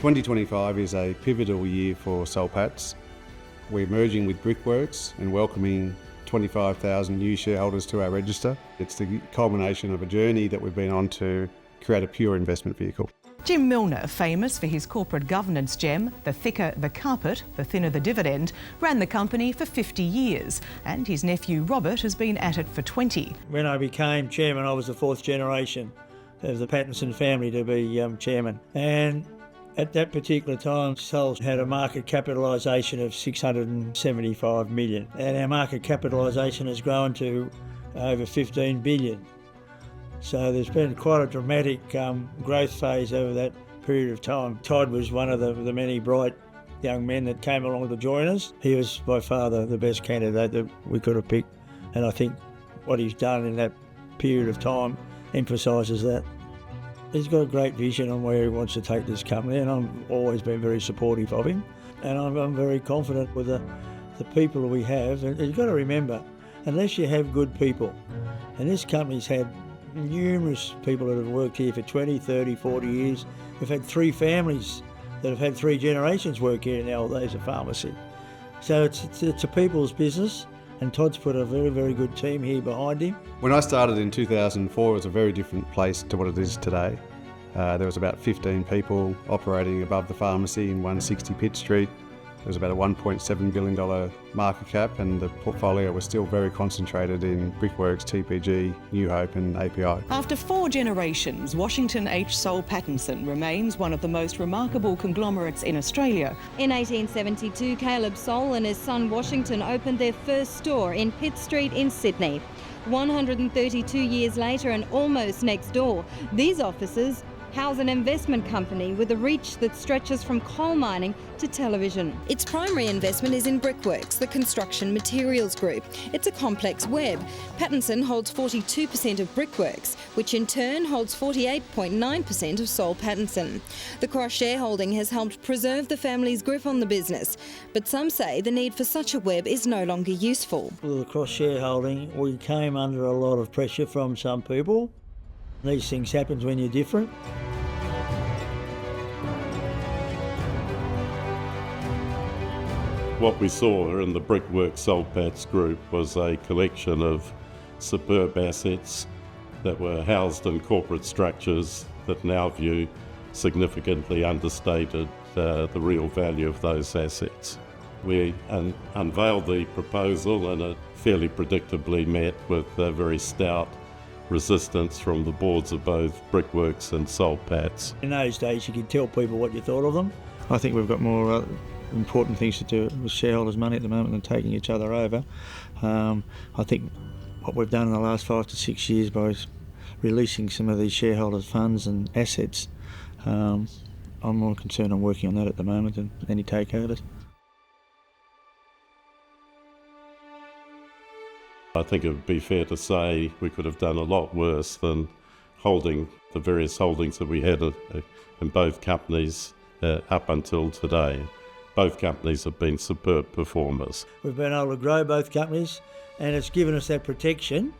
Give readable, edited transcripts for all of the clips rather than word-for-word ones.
2025 is a pivotal year for Soul Patts. We're merging with Brickworks and welcoming 25,000 new shareholders to our register. It's the culmination of a journey that we've been on to create a pure investment vehicle. Jim Milner, famous for his corporate governance gem, the thicker the carpet, the thinner the dividend, ran the company for 50 years, and his nephew Robert has been at it for 20. When I became chairman, I was the fourth generation of the Pattinson family to be chairman. And at that particular time, Soul had a market capitalisation of 675 million, and our market capitalisation has grown to over 15 billion. So there's been quite a dramatic growth phase over that period of time. Todd was one of the many bright young men that came along to join us. He was by far the best candidate that we could have picked, and I think what he's done in that period of time emphasises that. He's got a great vision on where he wants to take this company, and I've always been very supportive of him. And I'm very confident with the people we have. And you've got to remember, unless you have good people, and this company's had numerous people that have worked here for 20, 30, 40 years. We've had 3 families that have had 3 generations work here in the old days of pharmacy. So it's a people's business, and Todd's put a very, very good team here behind him. When I started in 2004, it was a very different place to what it is today. There was about 15 people operating above the pharmacy in 160 Pitt Street. There was about a $1.7 billion market cap, and the portfolio was still very concentrated in Brickworks, TPG, New Hope and API. After 4 generations, Washington H. Soul Pattinson remains one of the most remarkable conglomerates in Australia. In 1872, Caleb Soul and his son Washington opened their first store in Pitt Street in Sydney. 132 years later and almost next door, these offices house an investment company with a reach that stretches from coal mining to television. Its primary investment is in Brickworks, the construction materials group. It's a complex web. Pattinson holds 42% of Brickworks, which in turn holds 48.9% of Soul Pattinson. The cross-shareholding has helped preserve the family's grip on the business, but some say the need for such a web is no longer useful. With the cross-shareholding, we came under a lot of pressure from some people. These things happen when you're different. What we saw in the Brickworks Soul Patts group was a collection of superb assets that were housed in corporate structures that, in our view, significantly understated the real value of those assets. We unveiled the proposal, and it fairly predictably met with very stout resistance from the boards of both Brickworks and Soul Patts. In those days, you could tell people what you thought of them. I think we've got more important things to do with shareholders' money at the moment than taking each other over. I think what we've done in the last 5 to 6 years by releasing some of these shareholders' funds and assets, I'm more concerned on working on that at the moment than any takeovers. I think it would be fair to say we could have done a lot worse than holding the various holdings that we had in both companies up until today. Both companies have been superb performers. We've been able to grow both companies, and it's given us that protection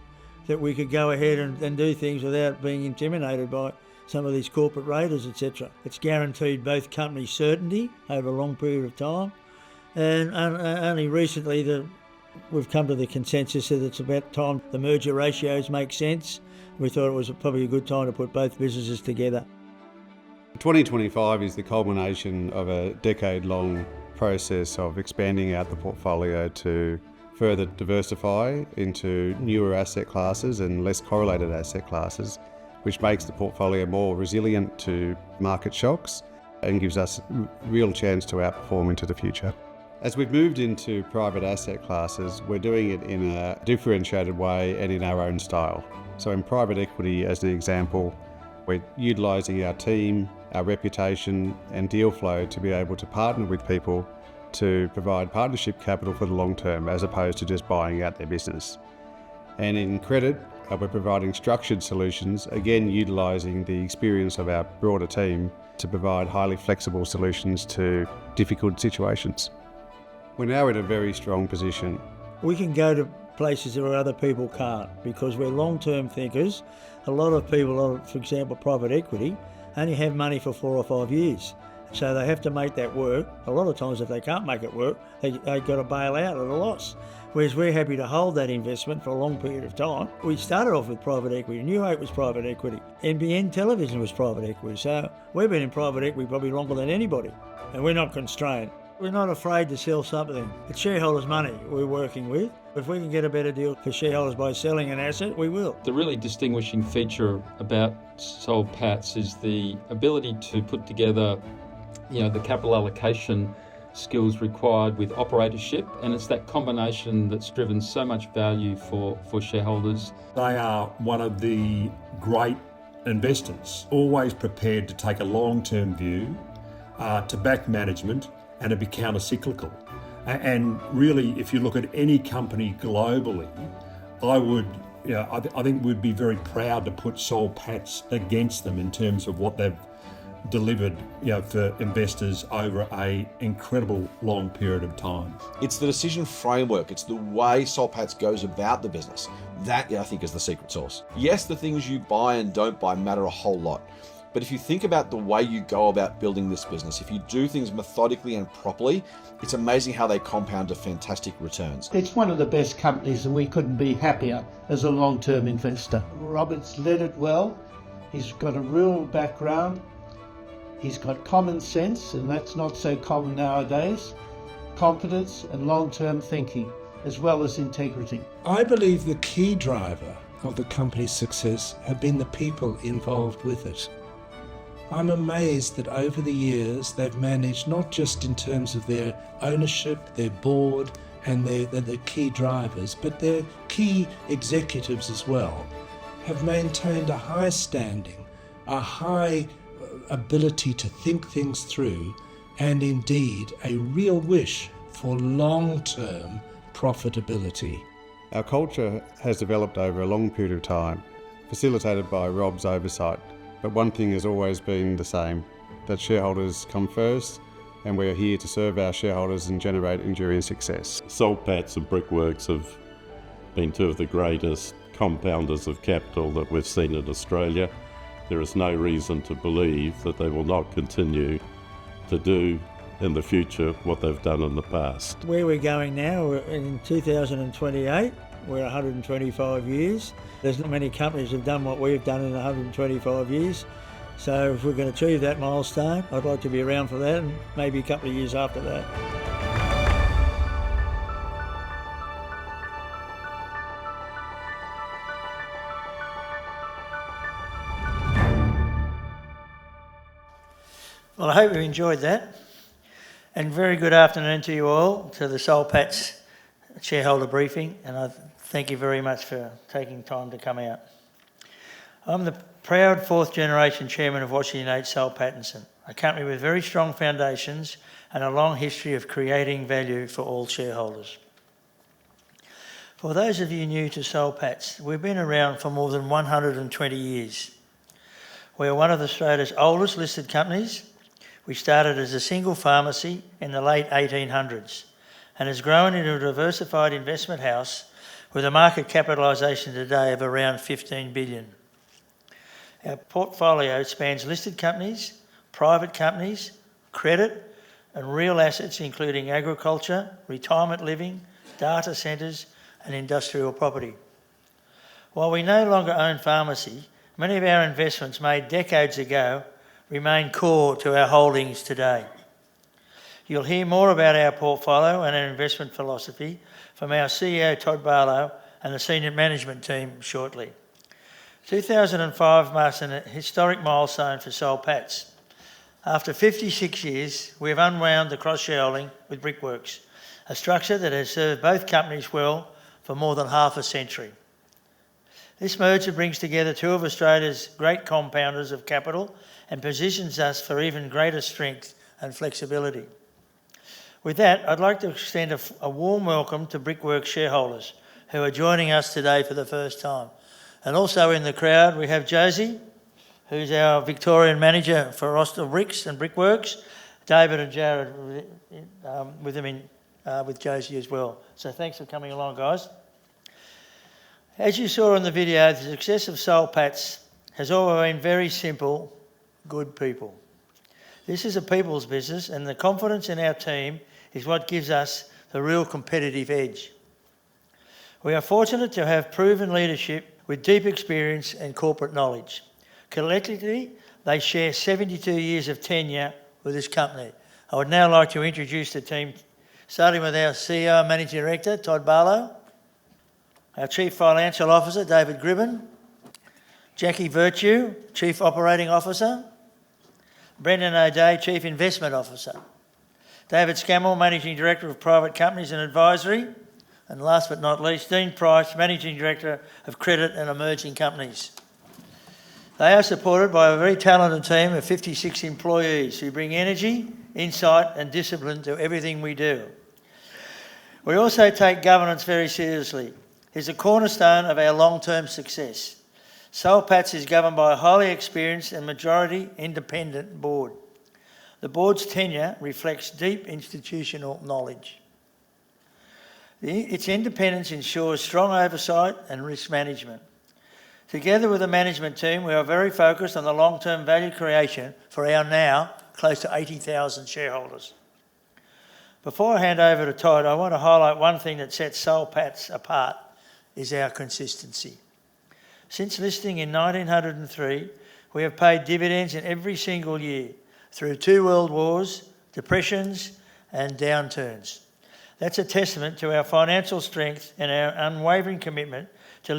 that we could go ahead and do things without being intimidated by some of these corporate raiders, etc. It's guaranteed both companies certainty over a long period of time, and only recently we've come to the consensus that it's about time the merger ratios make sense. We thought it was probably a good time to put both businesses together. 2025 is the culmination of a decade-long process of expanding out the portfolio to further diversify into newer asset classes and less correlated asset classes, which makes the portfolio more resilient to market shocks and gives us a real chance to outperform into the future. As we've moved into private asset classes, we're doing it in a differentiated way and in our own style. So in private equity, as the example, we're utilising our team, our reputation and deal flow to be able to partner with people to provide partnership capital for the long term as opposed to just buying out their business. And in credit, we're providing structured solutions, again utilising the experience of our broader team to provide highly flexible solutions to difficult situations. We're now in a very strong position. We can go to places where other people can't because we're long-term thinkers. A lot of people, for example, private equity, only have money for 4 or 5 years. So they have to make that work. A lot of times if they can't make it work, they've got to bail out at a loss. Whereas we're happy to hold that investment for a long period of time. We started off with private equity. New Hope was private equity. NBN Television was private equity. So we've been in private equity probably longer than anybody. And we're not constrained. We're not afraid to sell something. It's shareholders' money we're working with. If we can get a better deal for shareholders by selling an asset, we will. The really distinguishing feature about Soul Patts is the ability to put together, the capital allocation skills required with operatorship, and it's that combination that's driven so much value for shareholders. They are one of the great investors, always prepared to take a long-term view, to back management and to be counter-cyclical. And really, if you look at any company globally, I think we'd be very proud to put Soul Patts against them in terms of what they've delivered, for investors over an incredible long period of time. It's the decision framework. It's the way Soul Patts goes about the business. That, I think, is the secret sauce. Yes, the things you buy and don't buy matter a whole lot. But if you think about the way you go about building this business, if you do things methodically and properly, it's amazing how they compound to fantastic returns. It's one of the best companies and we couldn't be happier as a long-term investor. Robert's led it well. He's got a real background. He's got common sense, and that's not so common nowadays. Confidence and long-term thinking, as well as integrity. I believe the key driver of the company's success have been the people involved with it. I'm amazed that over the years they've managed, not just in terms of their ownership, their board and their key drivers, but their key executives as well, have maintained a high standing, a high ability to think things through, and indeed a real wish for long-term profitability. Our culture has developed over a long period of time, facilitated by Rob's oversight. But one thing has always been the same, that shareholders come first, and we're here to serve our shareholders and generate enduring success. Soul Patts and Brickworks have been two of the greatest compounders of capital that we've seen in Australia. There is no reason to believe that they will not continue to do in the future what they've done in the past. Where we're going now, we're in 2028, we're 125 years. There's not many companies that have done what we've done in 125 years. So if we're going to achieve that milestone, I'd like to be around for that and maybe a couple of years after that. Well, I hope you enjoyed that. And very good afternoon to you all, to the Soul Patts shareholder briefing, and I thank you very much for taking time to come out. I'm the proud fourth generation chairman of Washington H. Soul Pattinson, a company with very strong foundations and a long history of creating value for all shareholders. For those of you new to Soul Patts, we've been around for more than 120 years. We are one of Australia's oldest listed companies. We started as a single pharmacy in the late 1800s and has grown into a diversified investment house with a market capitalisation today of around 15 billion. Our portfolio spans listed companies, private companies, credit and real assets including agriculture, retirement living, data centres and industrial property. While we no longer own pharmacy, many of our investments made decades ago remain core to our holdings today. You'll hear more about our portfolio and our investment philosophy from our CEO Todd Barlow and the senior management team shortly. 2005 marks an historic milestone for Soul Patts. After 56 years, we have unwound the cross-shareholding with Brickworks, a structure that has served both companies well for more than half a century. This merger brings together two of Australia's great compounders of capital and positions us for even greater strength and flexibility. With that, I'd like to extend a warm welcome to Brickworks shareholders who are joining us today for the first time. And also in the crowd, we have Josie, who's our Victorian manager for Austell Bricks and Brickworks, David and Jared with Josie as well. So thanks for coming along, guys. As you saw in the video, the success of Soul Patts has always been very simple, good people. This is a people's business, and the confidence in our team is what gives us the real competitive edge. We are fortunate to have proven leadership with deep experience and corporate knowledge. Collectively, they share 72 years of tenure with this company. I would now like to introduce the team, starting with our CEO and Managing Director, Todd Barlow, our Chief Financial Officer, David Gribben, Jackie Virtue, Chief Operating Officer, Brendan O'Day, Chief Investment Officer, David Scammell, Managing Director of Private Companies and Advisory, and last but not least, Dean Price, Managing Director of Credit and Emerging Companies. They are supported by a very talented team of 56 employees who bring energy, insight and discipline to everything we do. We also take governance very seriously. It's a cornerstone of our long-term success. Soul Patts is governed by a highly experienced and majority independent board. The board's tenure reflects deep institutional knowledge. Its independence ensures strong oversight and risk management. Together with the management team, we are very focused on the long-term value creation for our now close to 80,000 shareholders. Before I hand over to Todd, I want to highlight one thing that sets Soul Patts apart is our consistency. Since listing in 1903, we have paid dividends in every single year through 2 world wars, depressions and downturns. That's a testament to our financial strength and our unwavering commitment to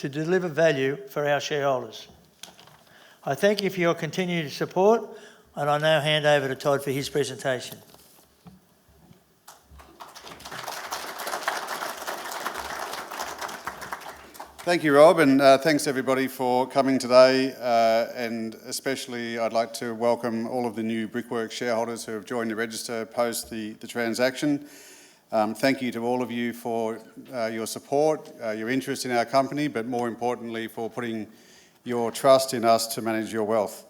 deliver value for our shareholders. I thank you for your continued support, and I now hand over to Todd for his presentation. Thank you, Rob, and thanks everybody for coming today, and especially I'd like to welcome all of the new Brickworks shareholders who have joined the register post the transaction. Thank you to all of you for your support, your interest in our company, but more importantly for putting your trust in us to manage your wealth.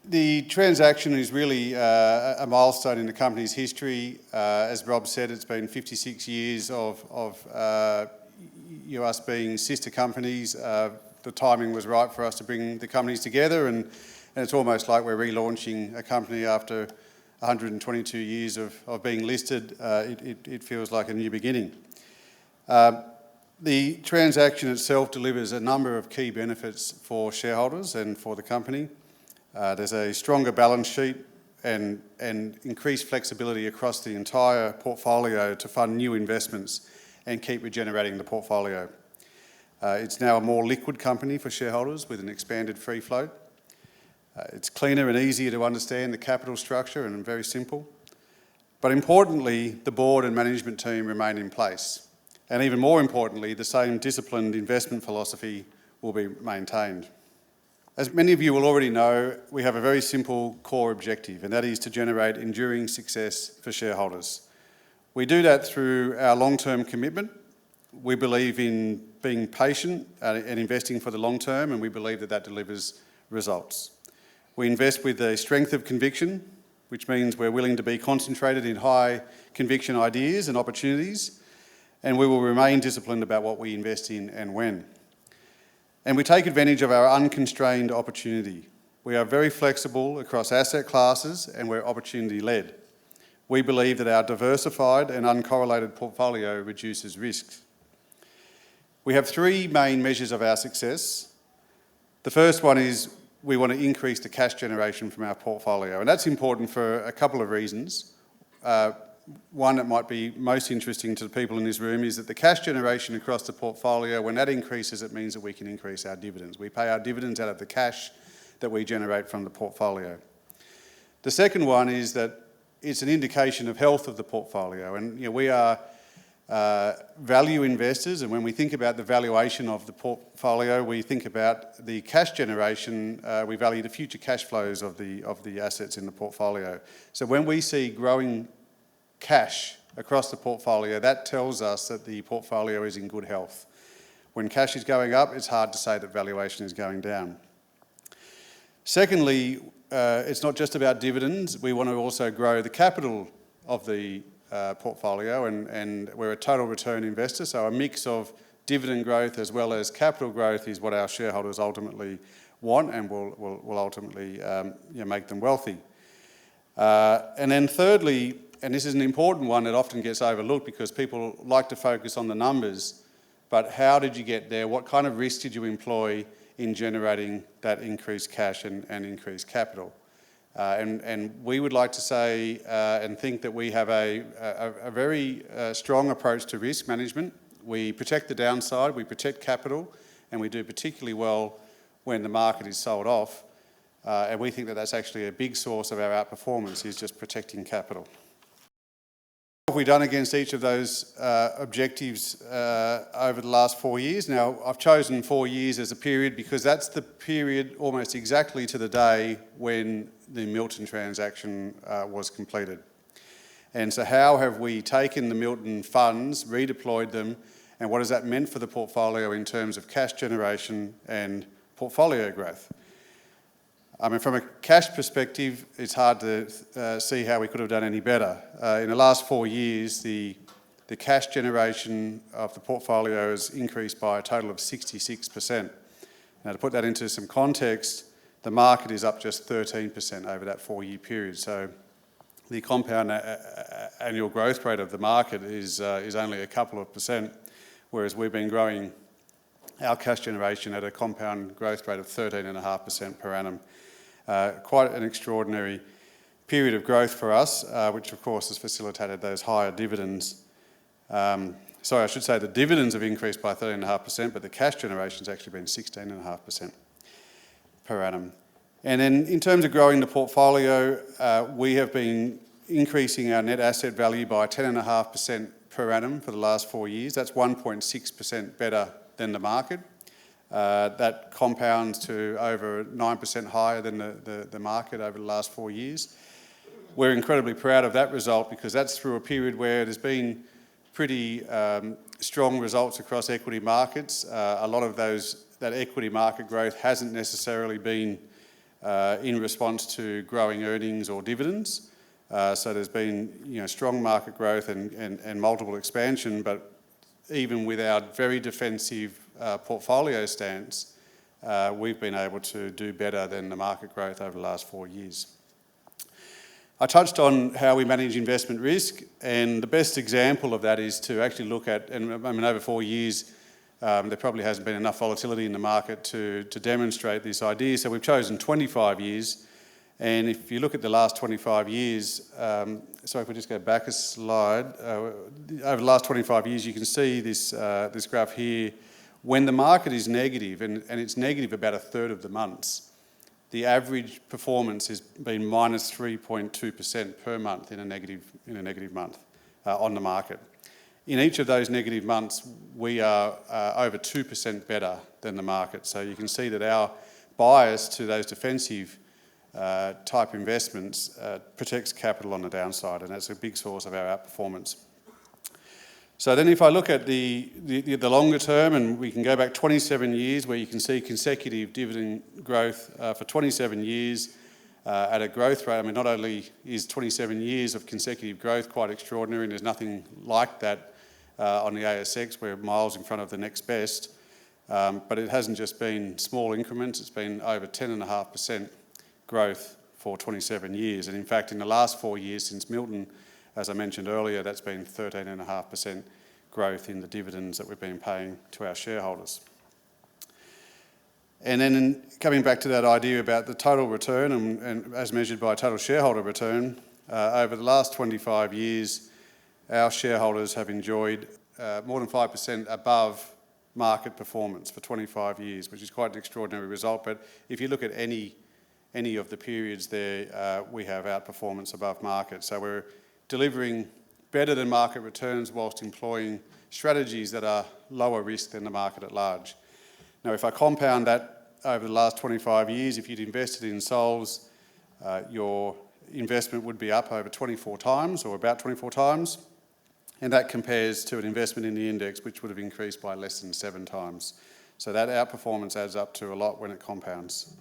The transaction is really a milestone in the company's history. As Rob said, it's been 56 years of us being sister companies. The timing was right for us to bring the companies together, and it's almost like we're relaunching a company after 122 years of being listed. It feels like a new beginning. The transaction itself delivers a number of key benefits for shareholders and for the company. There's a stronger balance sheet and increased flexibility across the entire portfolio to fund new investments and keep regenerating the portfolio. It's now a more liquid company for shareholders with an expanded free float. It's cleaner and easier to understand the capital structure and very simple. But importantly, the board and management team remain in place. And even more importantly, the same disciplined investment philosophy will be maintained. As many of you will already know, we have a very simple core objective, and that is to generate enduring success for shareholders. We do that through our long-term commitment. We believe in being patient and investing for the long term, and we believe that delivers results. We invest with a strength of conviction, which means we're willing to be concentrated in high conviction ideas and opportunities, and we will remain disciplined about what we invest in and when. And we take advantage of our unconstrained opportunity. We are very flexible across asset classes and we're opportunity-led. We believe that our diversified and uncorrelated portfolio reduces risks. We have 3 main measures of our success. The first one is we want to increase the cash generation from our portfolio, and that's important for a couple of reasons. One that might be most interesting to the people in this room is that the cash generation across the portfolio, when that increases, it means that we can increase our dividends. We pay our dividends out of the cash that we generate from the portfolio. The second one is that it's an indication of health of the portfolio, and we are value investors, and when we think about the valuation of the portfolio, we think about the cash generation. We value the future cash flows of the assets in the portfolio. So when we see growing cash across the portfolio, that tells us that the portfolio is in good health. When cash is going up, it's hard to say that valuation is going down. Secondly, it's not just about dividends. We want to also grow the capital of the portfolio, and we're a total return investor, so a mix of dividend growth as well as capital growth is what our shareholders ultimately want and will ultimately make them wealthy. And then thirdly, and this is an important one that often gets overlooked because people like to focus on the numbers, but how did you get there? What kind of risk did you employ in generating that increased cash and increased capital? And we would like to say and think that we have a very strong approach to risk management. We protect the downside, we protect capital, and we do particularly well when the market is sold off. And we think that that's actually a big source of our outperformance, is just protecting capital. What have we done against each of those objectives over the last 4 years? Now, I've chosen 4 years as a period because that's the period almost exactly to the day when the Milton transaction was completed. And so how have we taken the Milton funds, redeployed them, and what has that meant for the portfolio in terms of cash generation and portfolio growth? I mean, from a cash perspective, it's hard to see how we could have done any better. In the last 4 years, the cash generation of the portfolio has increased by a total of 66%. Now, to put that into some context, the market is up just 13% over that 4-year period. So the compound annual growth rate of the market is only a couple of percent, whereas we've been growing our cash generation at a compound growth rate of 13.5% per annum. Quite an extraordinary period of growth for us, which of course has facilitated those higher dividends. Sorry, I should say the dividends have increased by 13.5%, but the cash generation has actually been 16.5% per annum. And then in terms of growing the portfolio, we have been increasing our net asset value by 10.5% per annum for the last 4 years. That's 1.6% better than the market. That compounds to over 9% higher than the market over the last 4 years. We're incredibly proud of that result because that's through a period where there's been pretty strong results across equity markets. A lot of that equity market growth hasn't necessarily been in response to growing earnings or dividends. So there's been strong market growth and multiple expansion, but even with our very defensive portfolio stance, we've been able to do better than the market growth over the last 4 years. I touched on how we manage investment risk, and the best example of that is to actually look at, and I mean over 4 years, there probably hasn't been enough volatility in the market to demonstrate this idea, so we've chosen 25 years. And if you look at the last 25 years, so if we just go back a slide, over the last 25 years you can see this graph here. When the market is negative, and it's negative about a third of the months, the average performance has been minus 3.2% per month in a negative month on the market. In each of those negative months, we are over 2% better than the market. So you can see that our bias to those defensive type investments protects capital on the downside, and that's a big source of our outperformance. So then if I look at the longer term, and we can go back 27 years where you can see consecutive dividend growth for 27 years at a growth rate. I mean, not only is 27 years of consecutive growth quite extraordinary, and there's nothing like that on the ASX, we're miles in front of the next best, but it hasn't just been small increments, it's been over 10.5% growth for 27 years. And in fact, in the last 4 years since Milton, as I mentioned earlier, that's been 13.5% growth in the dividends that we've been paying to our shareholders. And then coming back to that idea about the total return and as measured by total shareholder return, over the last 25 years, our shareholders have enjoyed more than 5% above market performance for 25 years, which is quite an extraordinary result. But if you look at any of the periods there, we have outperformance above market. So we're delivering better than market returns whilst employing strategies that are lower risk than the market at large. Now, if I compound that over the last 25 years, if you'd invested in Sols, your investment would be up over 24 times or about 24 times. And that compares to an investment in the index, which would have increased by less than 7 times. So that outperformance adds up to a lot when it compounds.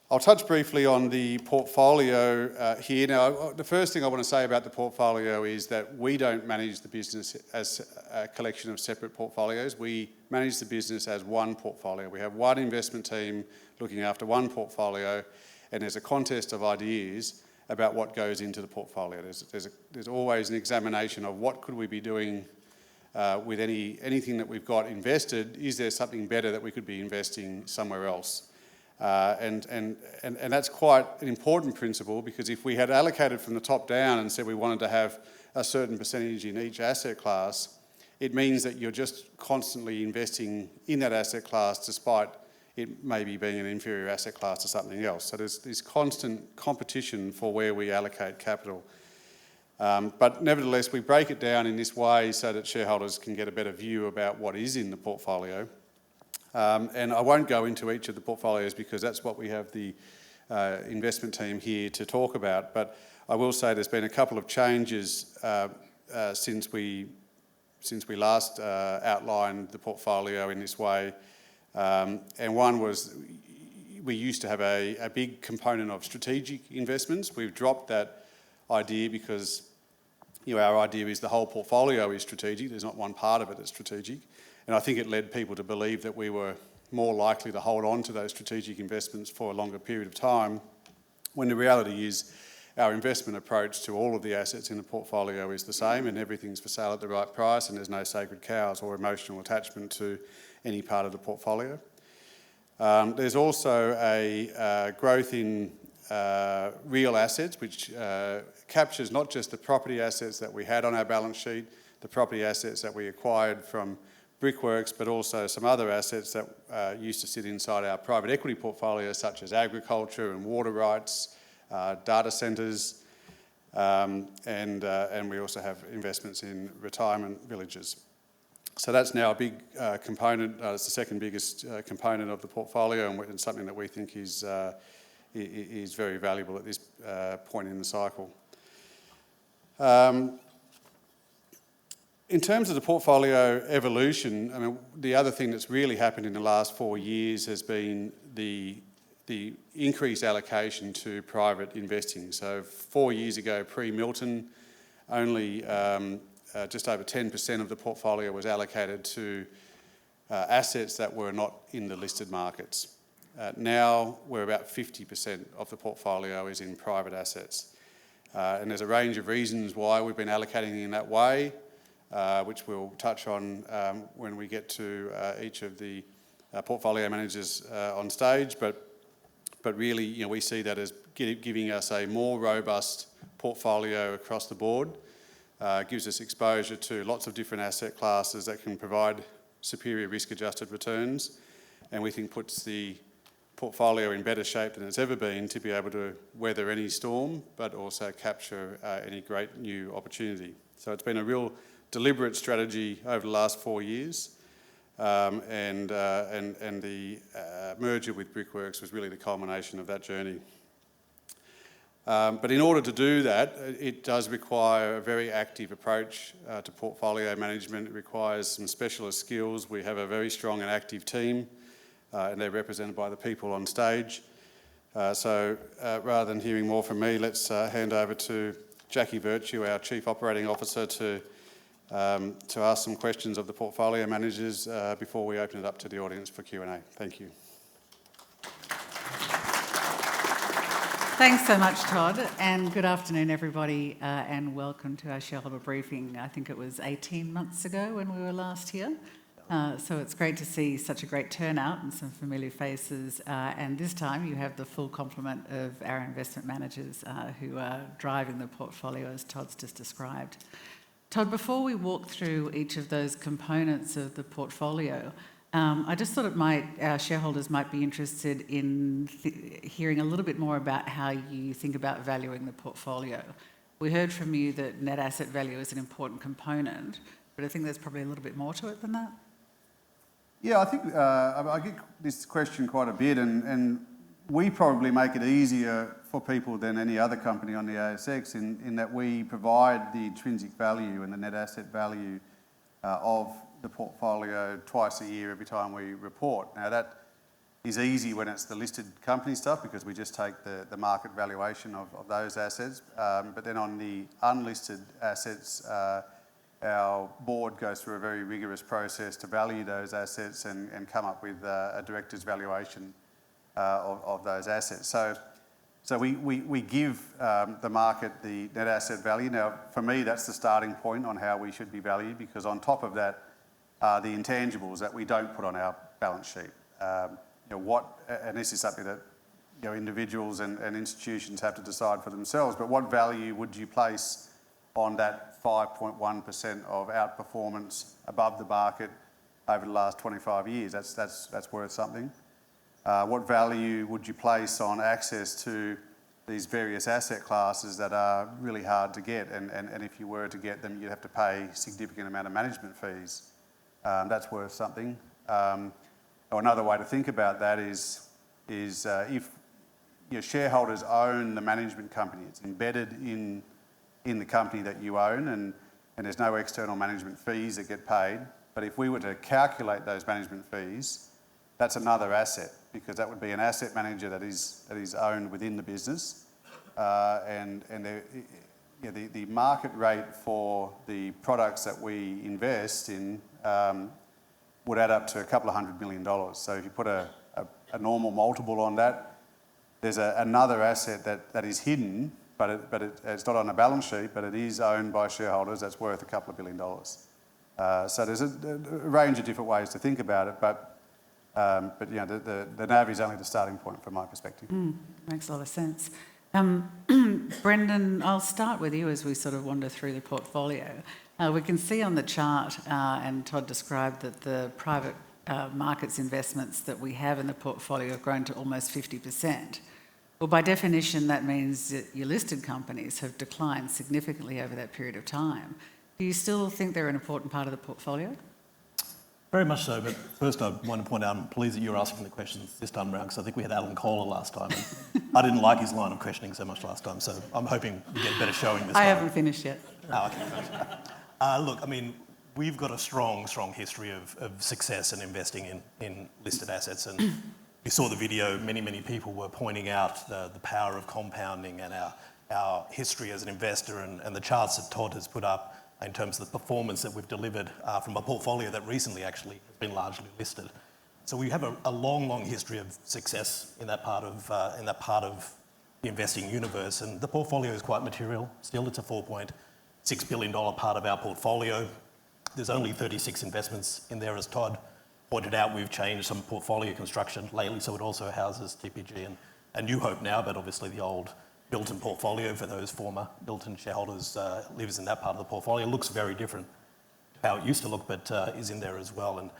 I'll touch briefly on the portfolio here. Now, the first thing I want to say about the portfolio is that we don't manage the business as a collection of separate portfolios. We manage the business as one portfolio. We have one investment team looking after one portfolio, and there's a contest of ideas about what goes into the portfolio. There's always an examination of what could we be doing with anything that we've got invested. Is there something better that we could be investing somewhere else? And that's quite an important principle, because if we had allocated from the top down and said we wanted to have a certain percentage in each asset class, it means that you're just constantly investing in that asset class despite it maybe being an inferior asset class to something else. So there's this constant competition for where we allocate capital. But nevertheless, we break it down in this way so that shareholders can get a better view about what is in the portfolio. And I won't go into each of the portfolios because that's what we have the investment team here to talk about. But I will say there's been a couple of changes since we last outlined the portfolio in this way. And one was, we used to have a big component of strategic investments. We've dropped that idea because our idea is the whole portfolio is strategic. There's not one part of it that's strategic. And I think it led people to believe that we were more likely to hold on to those strategic investments for a longer period of time, when the reality is our investment approach to all of the assets in the portfolio is the same, and everything's for sale at the right price, and there's no sacred cows or emotional attachment to any part of the portfolio. There's also a growth in real assets, which captures not just the property assets that we had on our balance sheet, the property assets that we acquired from Brickworks, but also some other assets that used to sit inside our private equity portfolio, such as agriculture and water rights, data centres, and we also have investments in retirement villages. So that's now a big component. It's the second biggest component of the portfolio, and something that we think is very valuable at this point in the cycle. In terms of the portfolio evolution, I mean, the other thing that's really happened in the last 4 years has been the increased allocation to private investing. So 4 years ago, pre-Milton, only just over 10% of the portfolio was allocated to assets that were not in the listed markets. Now we're about 50% of the portfolio is in private assets. And there's a range of reasons why we've been allocating in that way, which we'll touch on when we get to each of the portfolio managers on stage. But really, we see that as giving us a more robust portfolio across the board. Gives us exposure to lots of different asset classes that can provide superior risk-adjusted returns, and we think puts the portfolio in better shape than it's ever been to be able to weather any storm, but also capture any great new opportunity. So it's been a real deliberate strategy over the last 4 years, and the merger with Brickworks was really the culmination of that journey. But in order to do that, it does require a very active approach to portfolio management. It requires some specialist skills. We have a very strong and active team, and they're represented by the people on stage. So rather than hearing more from me, let's hand over to Jackie Virtue, our Chief Operating Officer, to ask some questions of the portfolio managers before we open it up to the audience for Q&A. Thank you. Thanks so much, Todd, and good afternoon, everybody, and welcome to our shareholder briefing. I think it was 18 months ago when we were last here. So it's great to see such a great turnout and some familiar faces, and this time you have the full complement of our investment managers who are driving the portfolio as Todd's just described. Todd, before we walk through each of those components of the portfolio, I just thought our shareholders might be interested in hearing a little bit more about how you think about valuing the portfolio. We heard from you that net asset value is an important component, but I think there's probably a little bit more to it than that. Yeah, I think I get this question quite a bit, and we probably make it easier for people than any other company on the ASX in that we provide the intrinsic value and the net asset value of the portfolio twice a year every time we report. Now that is easy when it's the listed company stuff because we just take the market valuation of those assets. But then on the unlisted assets, our board goes through a very rigorous process to value those assets and come up with a director's valuation of those assets. So So we give the market the net asset value. Now, for me, that's the starting point on how we should be valued, because on top of that are the intangibles that we don't put on our balance sheet. And this is something that individuals and institutions have to decide for themselves, but what value would you place on that 5.1% of outperformance above the market over the last 25 years? That's worth something. What value would you place on access to these various asset classes that are really hard to get, and if you were to get them, you'd have to pay a significant amount of management fees? That's worth something. Or another way to think about that is if your shareholders own the management company, it's embedded in the company that you own, and there's no external management fees that get paid. But if we were to calculate those management fees, that's another asset, because that would be an asset manager that is owned within the business, and the market rate for the products that we invest in would add up to $200 million. So if you put a normal multiple on that, there's another asset that is hidden, but it's not on a balance sheet, but it is owned by shareholders, that's worth $2 billion. So there's a range of different ways to think about it, but the NAV is only the starting point from my perspective. Makes a lot of sense. Brendan, I'll start with you as we sort of wander through the portfolio. We can see on the chart, and Todd described, that the private markets investments that we have in the portfolio have grown to almost 50%. Well, by definition, that means that your listed companies have declined significantly over that period of time. Do you still think they're an important part of the portfolio? Very much so, but first I want to point out, I'm pleased that you're asking the questions this time around, because I think we had Alan Kohler last time, and I didn't like his line of questioning so much last time, so I'm hoping we get a better showing this time. I haven't finished yet. Oh, okay. Look, I mean, we've got a strong history of success in investing in listed assets, and you saw the video, many people were pointing out the power of compounding and our history as an investor, and the charts that Todd has put up in terms of the performance that we've delivered from a portfolio that recently actually has been largely listed. So we have a long history of success in that part of the investing universe, and the portfolio is quite material. Still, it's a $4.6 billion part of our portfolio. There's only 36 investments in there, as Todd pointed out. We've changed some portfolio construction lately, so it also houses TPG and New Hope now, but obviously the old Milton portfolio for those former Milton shareholders lives in that part of the portfolio. It looks very different to how it used to look, but is in there as well. And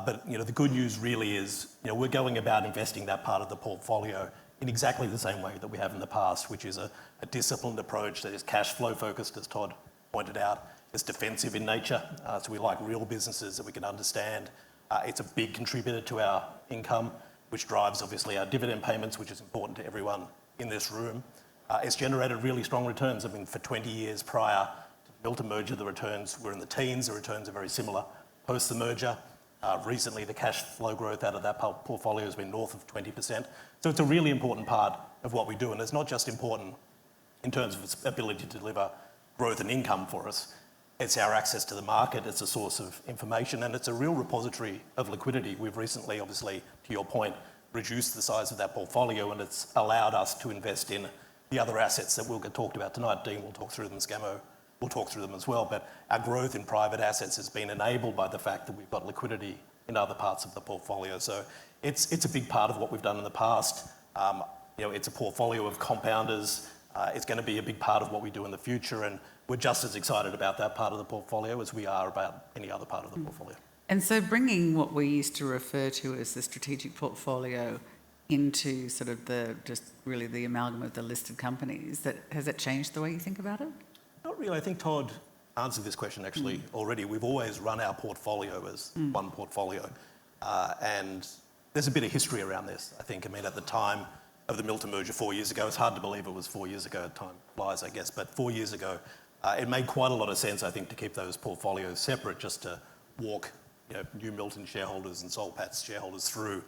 but the good news really is we're going about investing that part of the portfolio in exactly the same way that we have in the past, which is a disciplined approach that is cash flow focused, as Todd pointed out. It's defensive in nature, so we like real businesses that we can understand. It's a big contributor to our income, which drives obviously our dividend payments, which is important to everyone in this room. It's generated really strong returns. I mean, for 20 years prior to the Milton merger, the returns were in the teens. The returns are very similar post the merger. Recently, the cash flow growth out of that portfolio has been north of 20%. So it's a really important part of what we do, and it's not just important in terms of its ability to deliver growth and income for us. It's our access to the market, it's a source of information, and it's a real repository of liquidity. We've recently, obviously, to your point, reduced the size of that portfolio, and it's allowed us to invest in the other assets that will get talked about tonight. Dean will talk through them, Scammo will talk through them as well, but our growth in private assets has been enabled by the fact that we've got liquidity in other parts of the portfolio. So it's a big part of what we've done in the past. It's a portfolio of compounders. It's going to be a big part of what we do in the future, and we're just as excited about that part of the portfolio as we are about any other part of the portfolio. And so bringing what we used to refer to as the strategic portfolio into sort of the amalgam of the listed companies, has it changed the way you think about it? Not really. I think Todd answered this question actually already. We've always run our portfolio as one portfolio, and there's a bit of history around this, I think. I mean, at the time of the Milton merger 4 years ago, it's hard to believe it was 4 years ago, time flies, I guess, but 4 years ago, it made quite a lot of sense, I think, to keep those portfolios separate, just to walk New Milton shareholders and Soul Patts shareholders through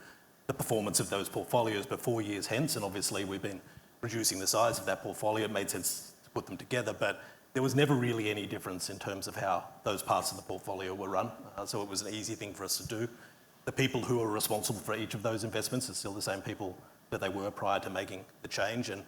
the performance of those portfolios. But 4 years hence, and obviously we've been reducing the size of that portfolio, it made sense to put them together, but there was never really any difference in terms of how those parts of the portfolio were run, so it was an easy thing for us to do. The people who are responsible for each of those investments are still the same people that they were prior to making the change. And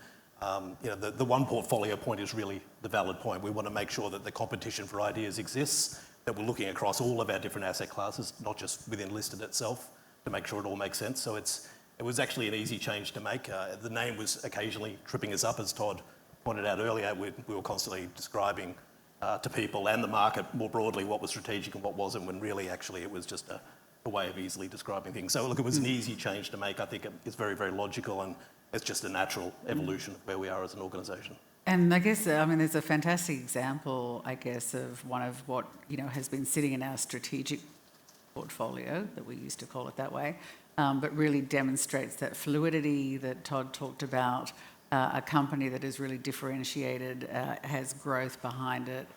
the one portfolio point is really the valid point. We want to make sure that the competition for ideas exists, that we're looking across all of our different asset classes, not just within listed itself, to make sure it all makes sense. So it was actually an easy change to make. The name was occasionally tripping us up, as Todd pointed out earlier. We were constantly describing to people and the market more broadly what was strategic and what wasn't, when really actually it was just a way of easily describing things. So look, it was an easy change to make. I think it's very, very logical, and it's just a natural evolution of where we are as an organisation. And I guess, there's a fantastic example, I guess, of one of what, has been sitting in our strategic portfolio, that we used to call it that way, but really demonstrates that fluidity that Todd talked about. A company that is really differentiated, has growth behind it,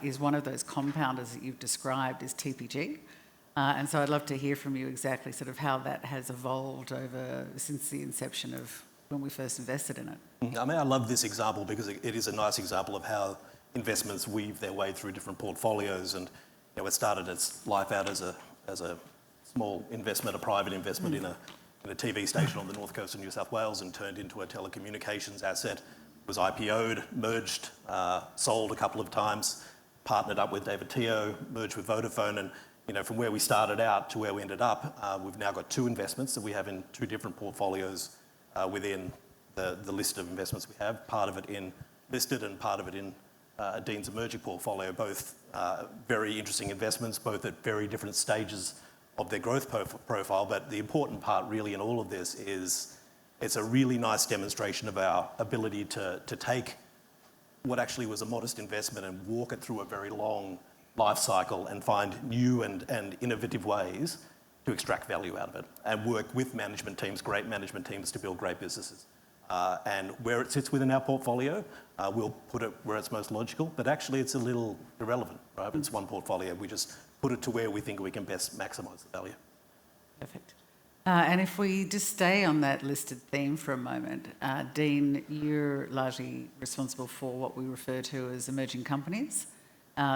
is one of those compounders that you've described is TPG. And so I'd love to hear from you exactly sort of how that has evolved since the inception of when we first invested in it. I love this example because it is a nice example of how investments weave their way through different portfolios. And it started its life out as a small investment, a private investment in a TV station on the north coast of New South Wales, and turned into a telecommunications asset. Was IPO'd, merged, sold a couple of times, partnered up with David Teo, merged with Vodafone, and from where we started out to where we ended up, we've now got 2 investments that we have in 2 different portfolios within the list of investments we have. Part of it in listed and part of it in Dean's emerging portfolio. Both very interesting investments, both at very different stages of their growth profile. But the important part really in all of this is it's a really nice demonstration of our ability to take what actually was a modest investment and walk it through a very long life cycle and find new and innovative ways to extract value out of it, and work with management teams, great management teams, to build great businesses. And where it sits within our portfolio, we'll put it where it's most logical, but actually it's a little irrelevant, right? It's one portfolio. We just put it to where we think we can best maximise the value. Perfect. And if we just stay on that listed theme for a moment, Dean, you're largely responsible for what we refer to as emerging companies.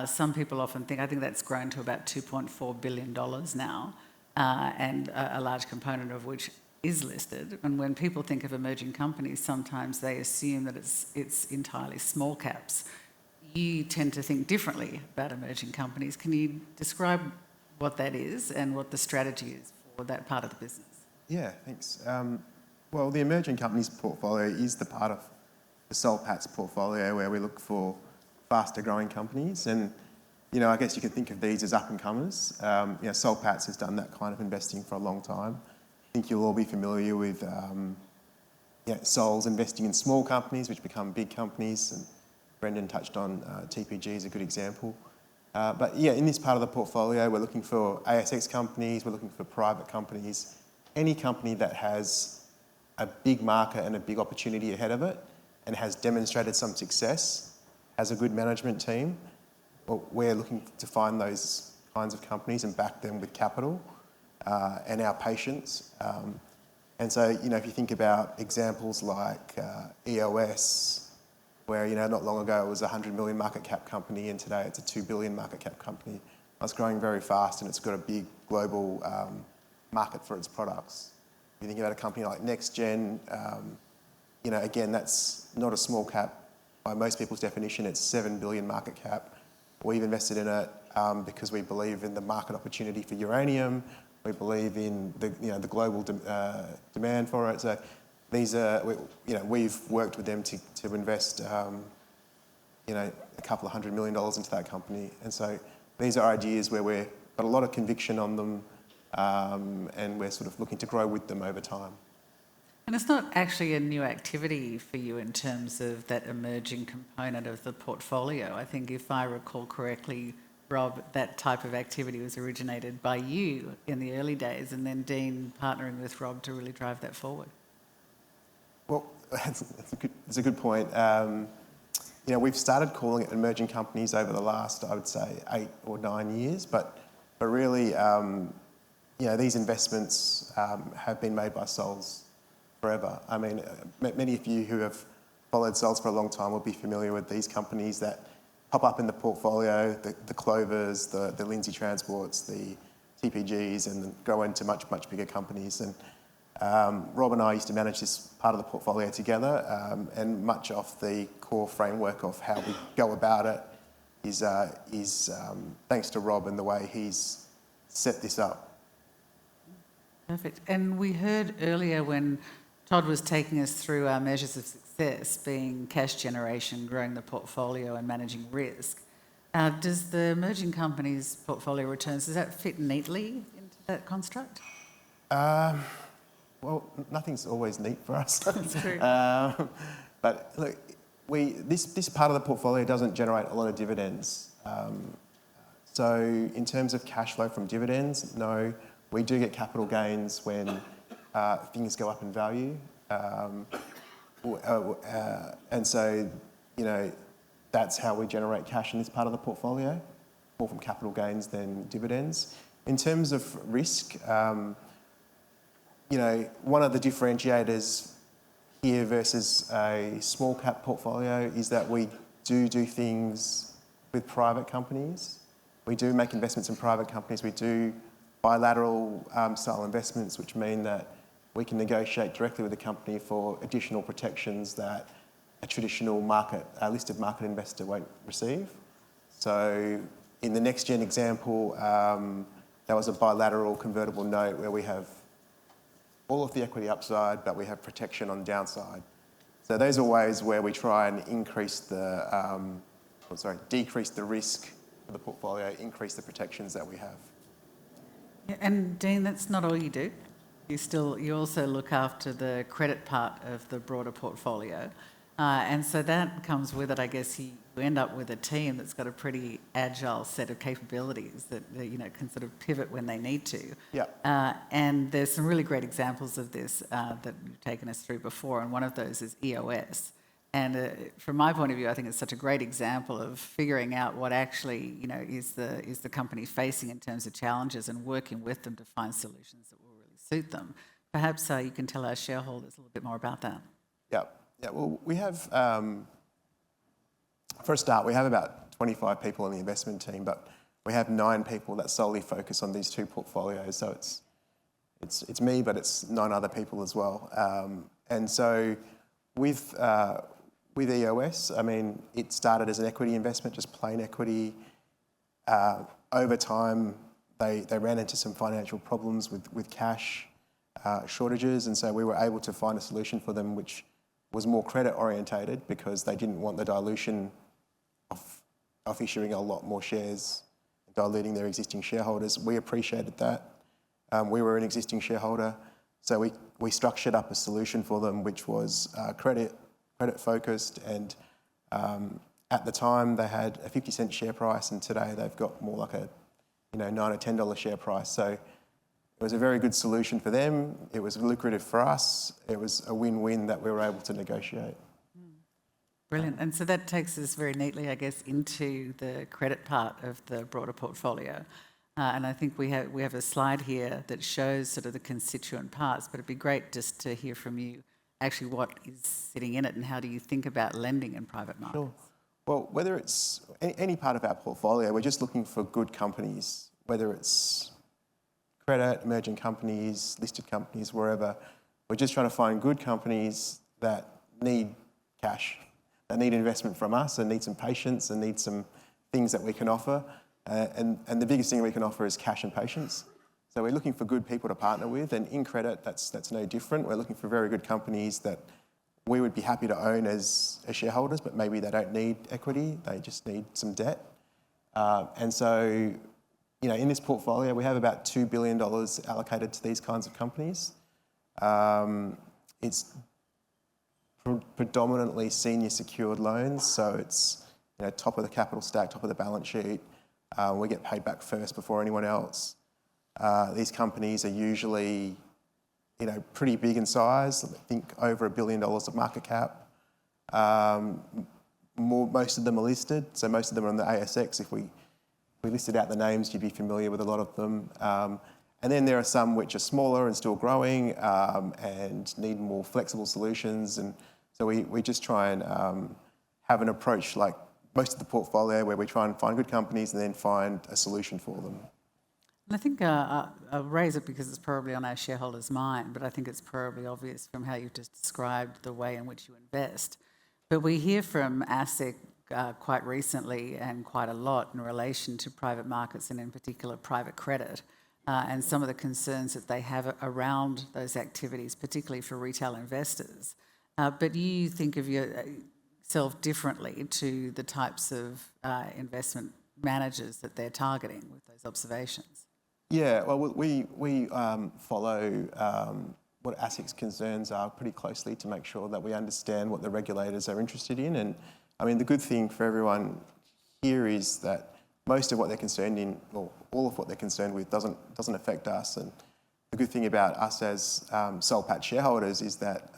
Some people often think, I think that's grown to about $2.4 billion now, and a large component of which is listed. And when people think of emerging companies, sometimes they assume that it's entirely small caps. You tend to think differently about emerging companies. Can you describe what that is and what the strategy is for that part of the business? Yeah, thanks. Well, the emerging companies portfolio is the part of the Soul Patts portfolio where we look for faster growing companies. And, I guess you could think of these as up and comers. Soul Patts has done that kind of investing for a long time. I think you'll all be familiar with Soul's investing in small companies which become big companies. And Brendan touched on TPG as a good example. But in this part of the portfolio, we're looking for ASX companies, we're looking for private companies, any company that has a big market and a big opportunity ahead of it and has demonstrated some success, has a good management team. Well, we're looking to find those kinds of companies and back them with capital and our patience. And so, if you think about examples like EOS, where, not long ago it was a 100 million market cap company and today it's a 2 billion market cap company. It's growing very fast and it's got a big global market for its products. If you think about a company like NextGen, again, that's not a small cap. By most people's definition, it's 7 billion market cap. We've invested in it because we believe in the market opportunity for uranium. We believe in the global demand for it. So these are, we've worked with them to invest, a couple of $100 million into that company. And so these are ideas where we've got a lot of conviction on them, and we're sort of looking to grow with them over time. And it's not actually a new activity for you in terms of that emerging component of the portfolio. I think if I recall correctly, Rob, that type of activity was originated by you in the early days, and then Dean partnering with Rob to really drive that forward. Well, that's a good point. We've started calling it emerging companies over the last, I would say, 8 or 9 years, but really, these investments have been made by Soul's forever. I mean, many of you who have followed Soul's for a long time will be familiar with these companies that pop up in the portfolio, the Clovers, the Lindsay Transports, the TPGs, and grow into much, much bigger companies. And Rob and I used to manage this part of the portfolio together, and much of the core framework of how we go about it is thanks to Rob and the way he's set this up. Perfect. And we heard earlier when Todd was taking us through our measures of success, being cash generation, growing the portfolio and managing risk. Does the emerging companies portfolio returns, does that fit neatly into that construct? Well, nothing's always neat for us. That's true. But look, this part of the portfolio doesn't generate a lot of dividends. So in terms of cash flow from dividends, no, we do get capital gains when things go up in value. And so, that's how we generate cash in this part of the portfolio, more from capital gains than dividends. In terms of risk, one of the differentiators here versus a small cap portfolio is that we do things with private companies. We do make investments in private companies. We do bilateral style investments, which mean that we can negotiate directly with the company for additional protections that a traditional listed market investor won't receive. So in the NextGen example, that was a bilateral convertible note where we have all of the equity upside, but we have protection on downside. So those are ways where we try and decrease the risk of the portfolio, increase the protections that we have. And Dean, that's not all you do. You also look after the credit part of the broader portfolio. And so that comes with it, I guess, you end up with a team that's got a pretty agile set of capabilities that can sort of pivot when they need to. Yeah. And there's some really great examples of this that you've taken us through before, and one of those is EOS. And from my point of view, I think it's such a great example of figuring out what actually is the company facing in terms of challenges and working with them to find solutions that will really suit them. Perhaps you can tell our shareholders a little bit more about that. Yeah. Well, we have, for a start, we have about 25 people in the investment team, but we have 9 people that solely focus on these 2 portfolios. So it's me, but it's 9 other people as well. And so with EOS, I mean, it started as an equity investment, just plain equity. Over time, they ran into some financial problems with cash shortages, and so we were able to find a solution for them which was more credit orientated because they didn't want the dilution of issuing a lot more shares, diluting their existing shareholders. We appreciated that. We were an existing shareholder, so we structured up a solution for them which was credit focused, and at the time they had a 50-cent share price, and today they've got more like a $9 or $10 share price. So it was a very good solution for them. It was lucrative for us. It was a win-win that we were able to negotiate. Brilliant. And so that takes us very neatly, I guess, into the credit part of the broader portfolio. And I think we have a slide here that shows sort of the constituent parts, but it'd be great just to hear from you actually what is sitting in it and how do you think about lending in private markets? Sure. Well, whether it's any part of our portfolio, we're just looking for good companies, whether it's credit, emerging companies, listed companies, wherever. We're just trying to find good companies that need cash, that need investment from us and need some patience and need some things that we can offer. And the biggest thing we can offer is cash and patience. So we're looking for good people to partner with, and in credit, that's no different. We're looking for very good companies that we would be happy to own as shareholders, but maybe they don't need equity, they just need some debt. And so, in this portfolio, we have about $2 billion allocated to these kinds of companies. It's predominantly senior secured loans, so it's top of the capital stack, top of the balance sheet. We get paid back first before anyone else. These companies are usually, pretty big in size. I think over $1 billion of market cap. Most of them are listed, so most of them are on the ASX. If we listed out the names, you'd be familiar with a lot of them. And then there are some which are smaller and still growing and need more flexible solutions. And so we just try and have an approach like most of the portfolio where we try and find good companies and then find a solution for them. And I think I'll raise it because it's probably on our shareholders' mind, but I think it's probably obvious from how you've just described the way in which you invest. But we hear from ASIC quite recently and quite a lot in relation to private markets and in particular private credit and some of the concerns that they have around those activities, particularly for retail investors. But you think of yourself differently to the types of investment managers that they're targeting with those observations. Yeah, well, we follow what ASIC's concerns are pretty closely to make sure that we understand what the regulators are interested in. And I mean, the good thing for everyone here is that most of what they're concerned in, or all of what they're concerned with, doesn't affect us. And the good thing about us as Soul Patts shareholders is that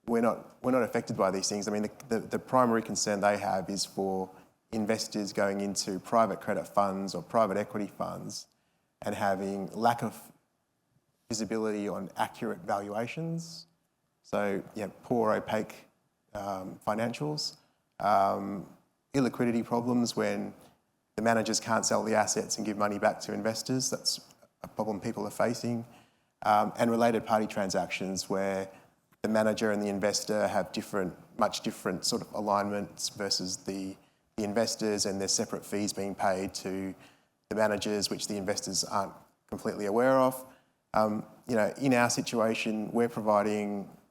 we're not affected by these things. I mean, the primary concern they have is for investors going into private credit funds or private equity funds and having lack of visibility on accurate valuations. So, yeah, poor, opaque financials, illiquidity problems when the managers can't sell the assets and give money back to investors. That's a problem people are facing. And related party transactions where the manager and the investor have much different sort of alignments versus the investors, and there's separate fees being paid to the managers, which the investors aren't completely aware of. In our situation, we're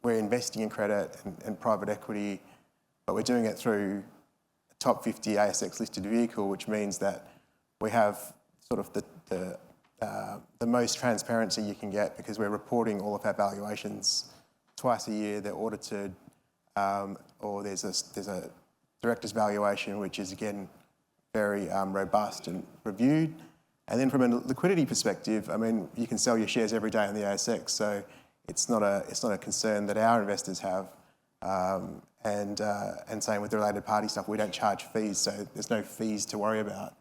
investing in credit and private equity, but we're doing it through a top 50 ASX listed vehicle, which means that we have sort of the most transparency you can get because we're reporting all of our valuations twice a year. They're audited, or there's a director's valuation, which is again very robust and reviewed. And then from a liquidity perspective, I mean, you can sell your shares every day on the ASX, so it's not a concern that our investors have. And same with the related party stuff, we don't charge fees, so there's no fees to worry about.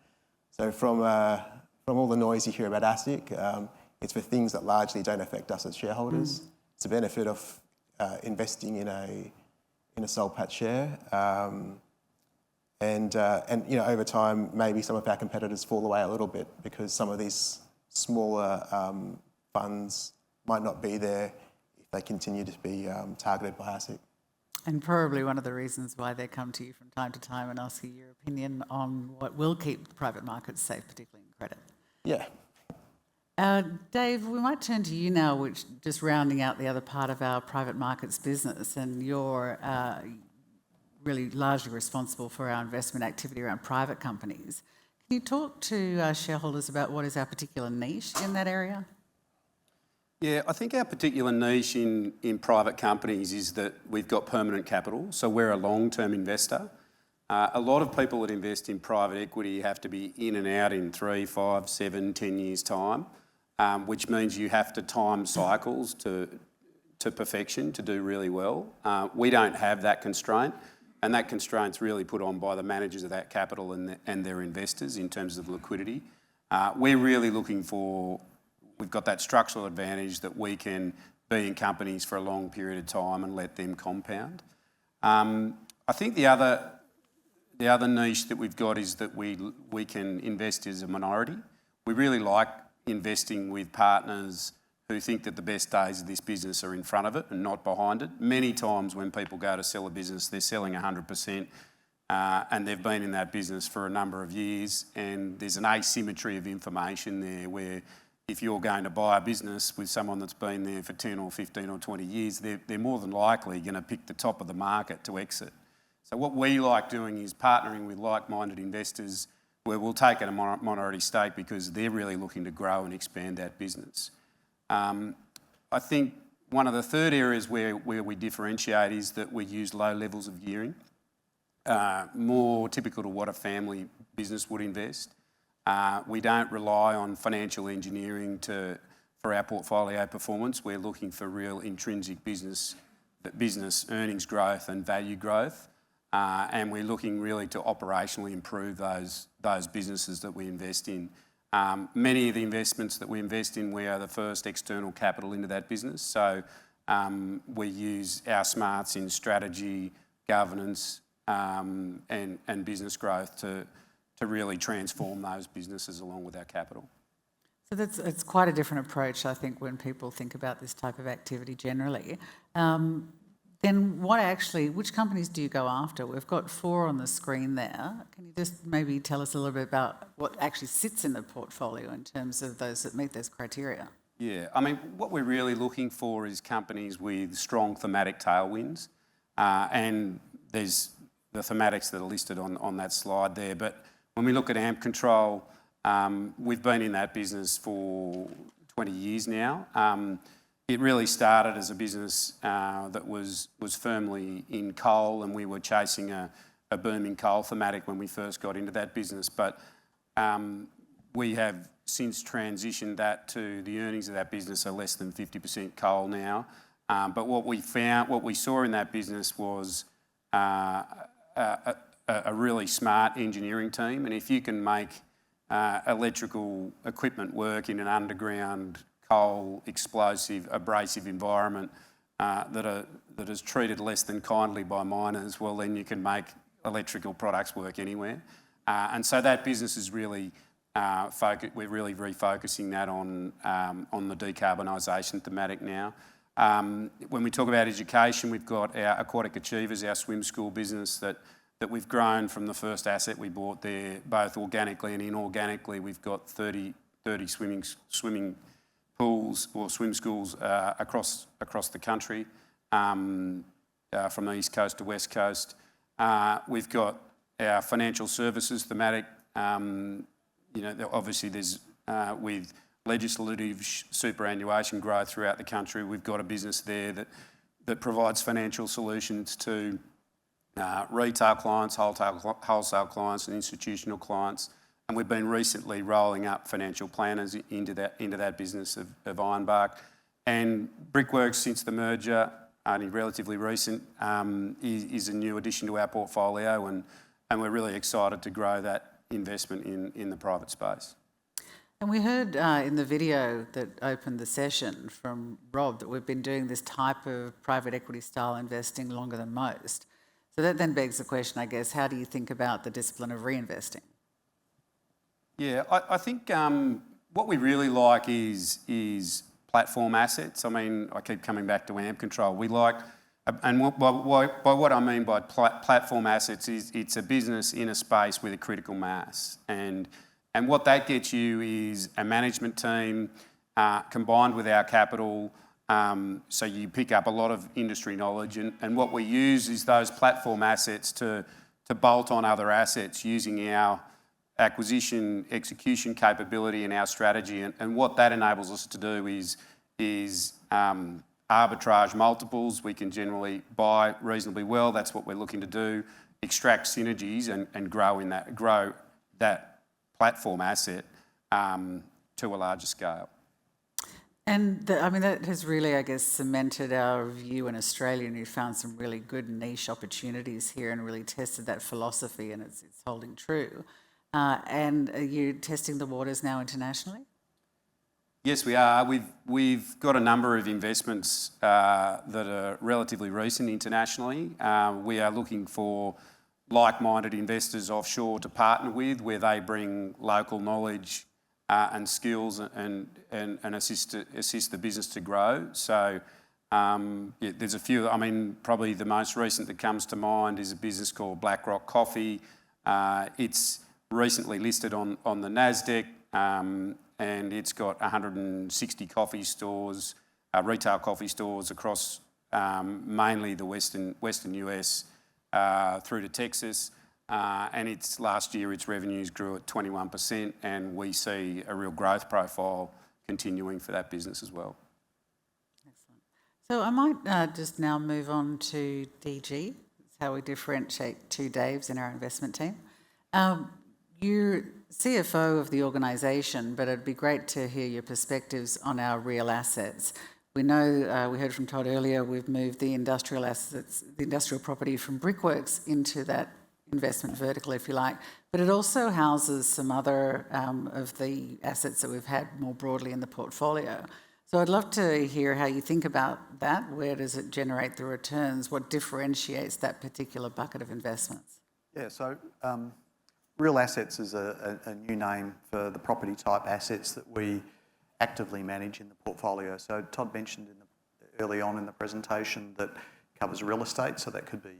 So from all the noise you hear about ASIC, it's for things that largely don't affect us as shareholders. It's a benefit of investing in a Soul Patts share. And over time, maybe some of our competitors fall away a little bit because some of these smaller funds might not be there if they continue to be targeted by ASIC. And probably one of the reasons why they come to you from time to time and ask you your opinion on what will keep the private markets safe, particularly in credit. Yeah. Dave, we might turn to you now, which just rounding out the other part of our private markets business, and you're really largely responsible for our investment activity around private companies. Can you talk to our shareholders about what is our particular niche in that area? Yeah, I think our particular niche in private companies is that we've got permanent capital, so we're a long-term investor. A lot of people that invest in private equity have to be in and out in 3, 5, 7, 10 years' time, which means you have to time cycles to perfection to do really well. We don't have that constraint, and that constraint's really put on by the managers of that capital and their investors in terms of liquidity. We're really looking for... We've got that structural advantage that we can be in companies for a long period of time and let them compound. I think the other niche that we've got is that we can invest as a minority. We really like investing with partners who think that the best days of this business are in front of it and not behind it. Many times when people go to sell a business, they're selling 100%, and they've been in that business for a number of years, and there's an asymmetry of information there where if you're going to buy a business with someone that's been there for 10 or 15 or 20 years, they're more than likely going to pick the top of the market to exit. So what we like doing is partnering with like-minded investors where we'll take a minority stake because they're really looking to grow and expand that business. I think one of the third areas where we differentiate is that we use low levels of gearing, more typical to what a family business would invest. We don't rely on financial engineering for our portfolio performance. We're looking for real intrinsic business earnings growth and value growth, and we're looking really to operationally improve those businesses that we invest in. Many of the investments that we invest in, we are the first external capital into that business. So we use our smarts in strategy, governance, and business growth to really transform those businesses along with our capital. So it's quite a different approach, I think, when people think about this type of activity generally. Then which companies do you go after? We've got 4 on the screen there. Can you just maybe tell us a little bit about what actually sits in the portfolio in terms of those that meet those criteria? Yeah, I mean, what we're really looking for is companies with strong thematic tailwinds, and there's the thematics that are listed on that slide there. But when we look at AMP Control, we've been in that business for 20 years now. It really started as a business that was firmly in coal, and we were chasing a booming coal thematic when we first got into that business. But we have since transitioned that to the earnings of that business are less than 50% coal now. But what we saw in that business was a really smart engineering team, and if you can make electrical equipment work in an underground coal, explosive, abrasive environment that is treated less than kindly by miners, well, then you can make electrical products work anywhere. And so that business is really we're really refocusing that on the decarbonisation thematic now. When we talk about education, we've got our Aquatic Achievers, our swim school business that we've grown from the first asset we bought there, both organically and inorganically. We've got 30 swimming pools or swim schools across the country, from the east coast to west coast. We've got our financial services thematic. Obviously there's with legislative superannuation growth throughout the country, we've got a business there that provides financial solutions to retail clients, wholesale clients and institutional clients. And we've been recently rolling up financial planners into that business of Ironbark. And Brickworks, since the merger, only relatively recent, is a new addition to our portfolio, and we're really excited to grow that investment in the private space. And we heard in the video that opened the session from Rob that we've been doing this type of private equity style investing longer than most. So that then begs the question, I guess, how do you think about the discipline of reinvesting? Yeah, I think what we really like is platform assets. I mean, I keep coming back to AMP Control. We like, and by what I mean by platform assets is it's a business in a space with a critical mass. And what that gets you is a management team combined with our capital. So you pick up a lot of industry knowledge, and what we use is those platform assets to bolt on other assets using our acquisition execution capability and our strategy. And what that enables us to do is arbitrage multiples. We can generally buy reasonably well. That's what we're looking to do. Extract synergies and grow that platform asset to a larger scale. And that has really, I guess, cemented our view in Australia, and you found some really good niche opportunities here and really tested that philosophy, and it's holding true. And are you testing the waters now internationally? Yes, we are. We've got a number of investments that are relatively recent internationally. We are looking for like-minded investors offshore to partner with, where they bring local knowledge and skills and assist the business to grow. So there's a few. I mean, probably the most recent that comes to mind is a business called BlackRock Coffee. It's recently listed on the NASDAQ, and it's got 160 coffee stores, retail coffee stores across mainly the western US through to Texas. And last year its revenues grew at 21%, and we see a real growth profile continuing for that business as well. Excellent. So I might just now move on to DG. That's how we differentiate two Daves in our investment team. You're CFO of the organisation, but it'd be great to hear your perspectives on our real assets. We know, we heard from Todd earlier, we've moved the industrial assets, the industrial property from Brickworks into that investment vertical, if you like, but it also houses some other of the assets that we've had more broadly in the portfolio. So I'd love to hear how you think about that. Where does it generate the returns? What differentiates that particular bucket of investments? Yeah, so real assets is a new name for the property type assets that we actively manage in the portfolio. So Todd mentioned early on in the presentation that covers real estate, so that could be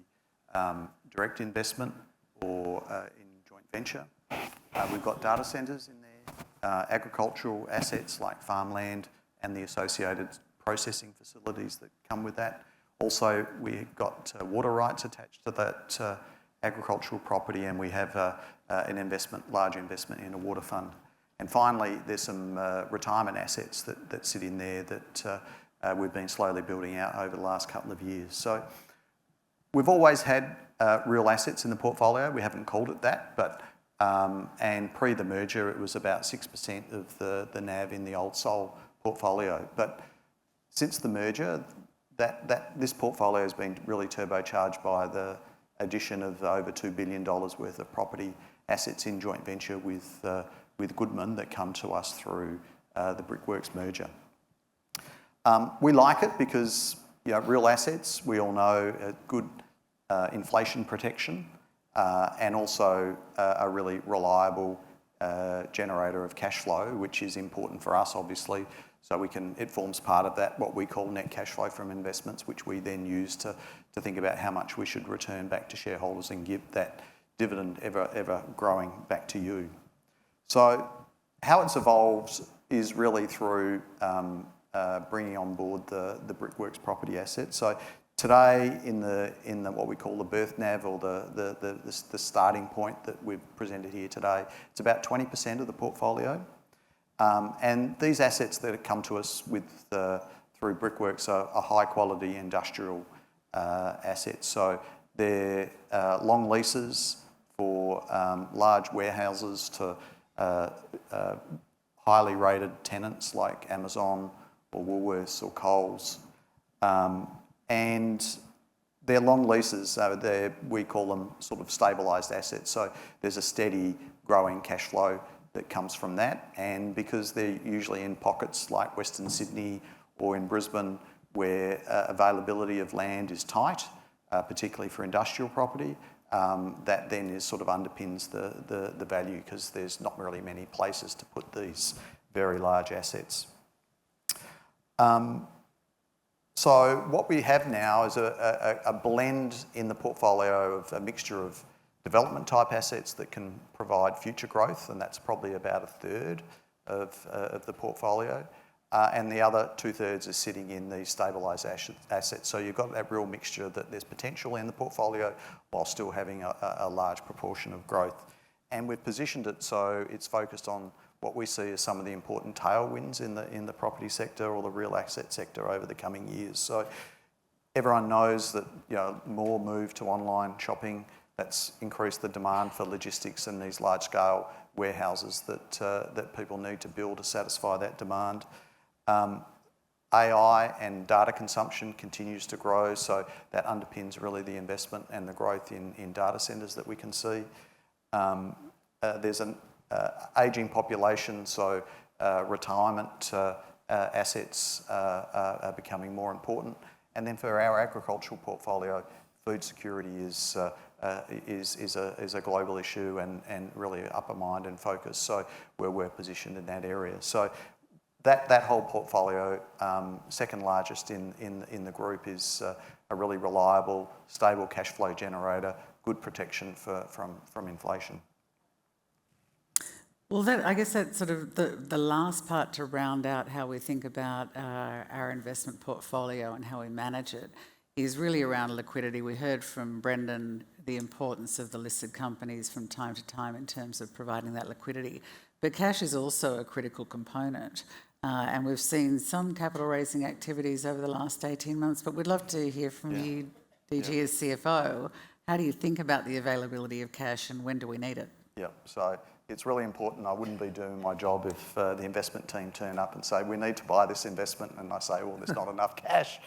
direct investment or in joint venture. We've got data centres in there, agricultural assets like farmland and the associated processing facilities that come with that. Also, we've got water rights attached to that agricultural property, and we have an large investment in a water fund. And finally, there's some retirement assets that sit in there that we've been slowly building out over the last couple of years. So we've always had real assets in the portfolio. We haven't called it that, but and pre the merger, it was about 6% of the NAV in the old Soul portfolio. But since the merger, this portfolio has been really turbocharged by the addition of over $2 billion worth of property assets in joint venture with Goodman that come to us through the Brickworks merger. We like it because real assets, we all know, good inflation protection and also a really reliable generator of cash flow, which is important for us, obviously. So it forms part of that, what we call net cash flow from investments, which we then use to think about how much we should return back to shareholders and give that dividend ever growing back to you. So how it's evolved is really through bringing on board the Brickworks property assets. So today, in the what we call the birth NAV, or the starting point that we've presented here today, it's about 20% of the portfolio. And these assets that have come to us through Brickworks are high quality industrial assets. So they're long leases for large warehouses to highly rated tenants like Amazon or Woolworths or Coles. And they're long leases, we call them sort of stabilised assets. So there's a steady growing cash flow that comes from that. And because they're usually in pockets like Western Sydney or in Brisbane, where availability of land is tight, particularly for industrial property, that then is sort of underpins the value, because there's not really many places to put these very large assets. So what we have now is a blend in the portfolio of a mixture of development type assets that can provide future growth, and that's probably about a third of the portfolio. And the other 2/3 is sitting in these stabilised assets. So you've got that real mixture that there's potential in the portfolio while still having a large proportion of growth. And we've positioned it so it's focused on what we see as some of the important tailwinds in the property sector or the real asset sector over the coming years. So everyone knows that more move to online shopping. That's increased the demand for logistics and these large-scale warehouses that people need to build to satisfy that demand. AI and data consumption continues to grow, so that underpins really the investment and the growth in data centres that we can see. There's an ageing population, so retirement assets are becoming more important. And then for our agricultural portfolio, food security is a global issue and really upper mind and focus. So we're positioned in that area. So that whole portfolio, second largest in the group, is a really reliable, stable cash flow generator, good protection from inflation. Well, I guess that's sort of the last part to round out how we think about our investment portfolio and how we manage it is really around liquidity. We heard from Brendan the importance of the listed companies from time to time in terms of providing that liquidity. But cash is also a critical component. And we've seen some capital raising activities over the last 18 months, but we'd love to hear from you, DG, as CFO. How do you think about the availability of cash and when do we need it? Yeah, so it's really important. I wouldn't be doing my job if the investment team turn up and say, we need to buy this investment, and I say, well, there's not enough cash.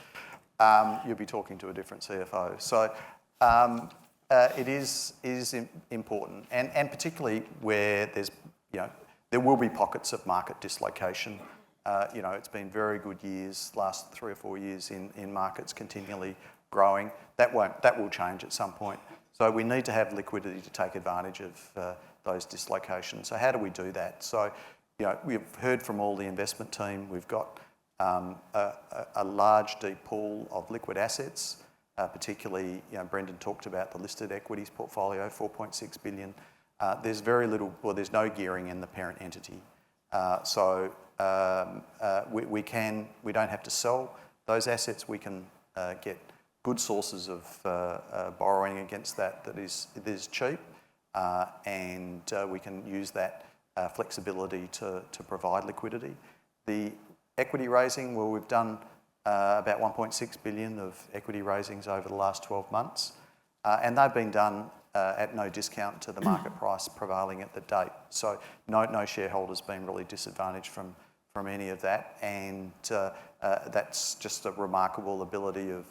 You'll be talking to a different CFO. So it is important, and particularly where there's, there will be pockets of market dislocation. It's been very good years, last 3 or 4 years in markets continually growing. That will change at some point. So we need to have liquidity to take advantage of those dislocations. So how do we do that? So we've heard from all the investment team. We've got a large, deep pool of liquid assets, particularly, Brendan talked about the listed equities portfolio, 4.6 billion. There's very little, there's no gearing in the parent entity. We don't have to sell those assets. We can get good sources of borrowing against that is cheap, and we can use that flexibility to provide liquidity. The equity raising, well, we've done about 1.6 billion of equity raisings over the last 12 months, and they've been done at no discount to the market price prevailing at the date. So no shareholder's been really disadvantaged from any of that, and that's just a remarkable ability of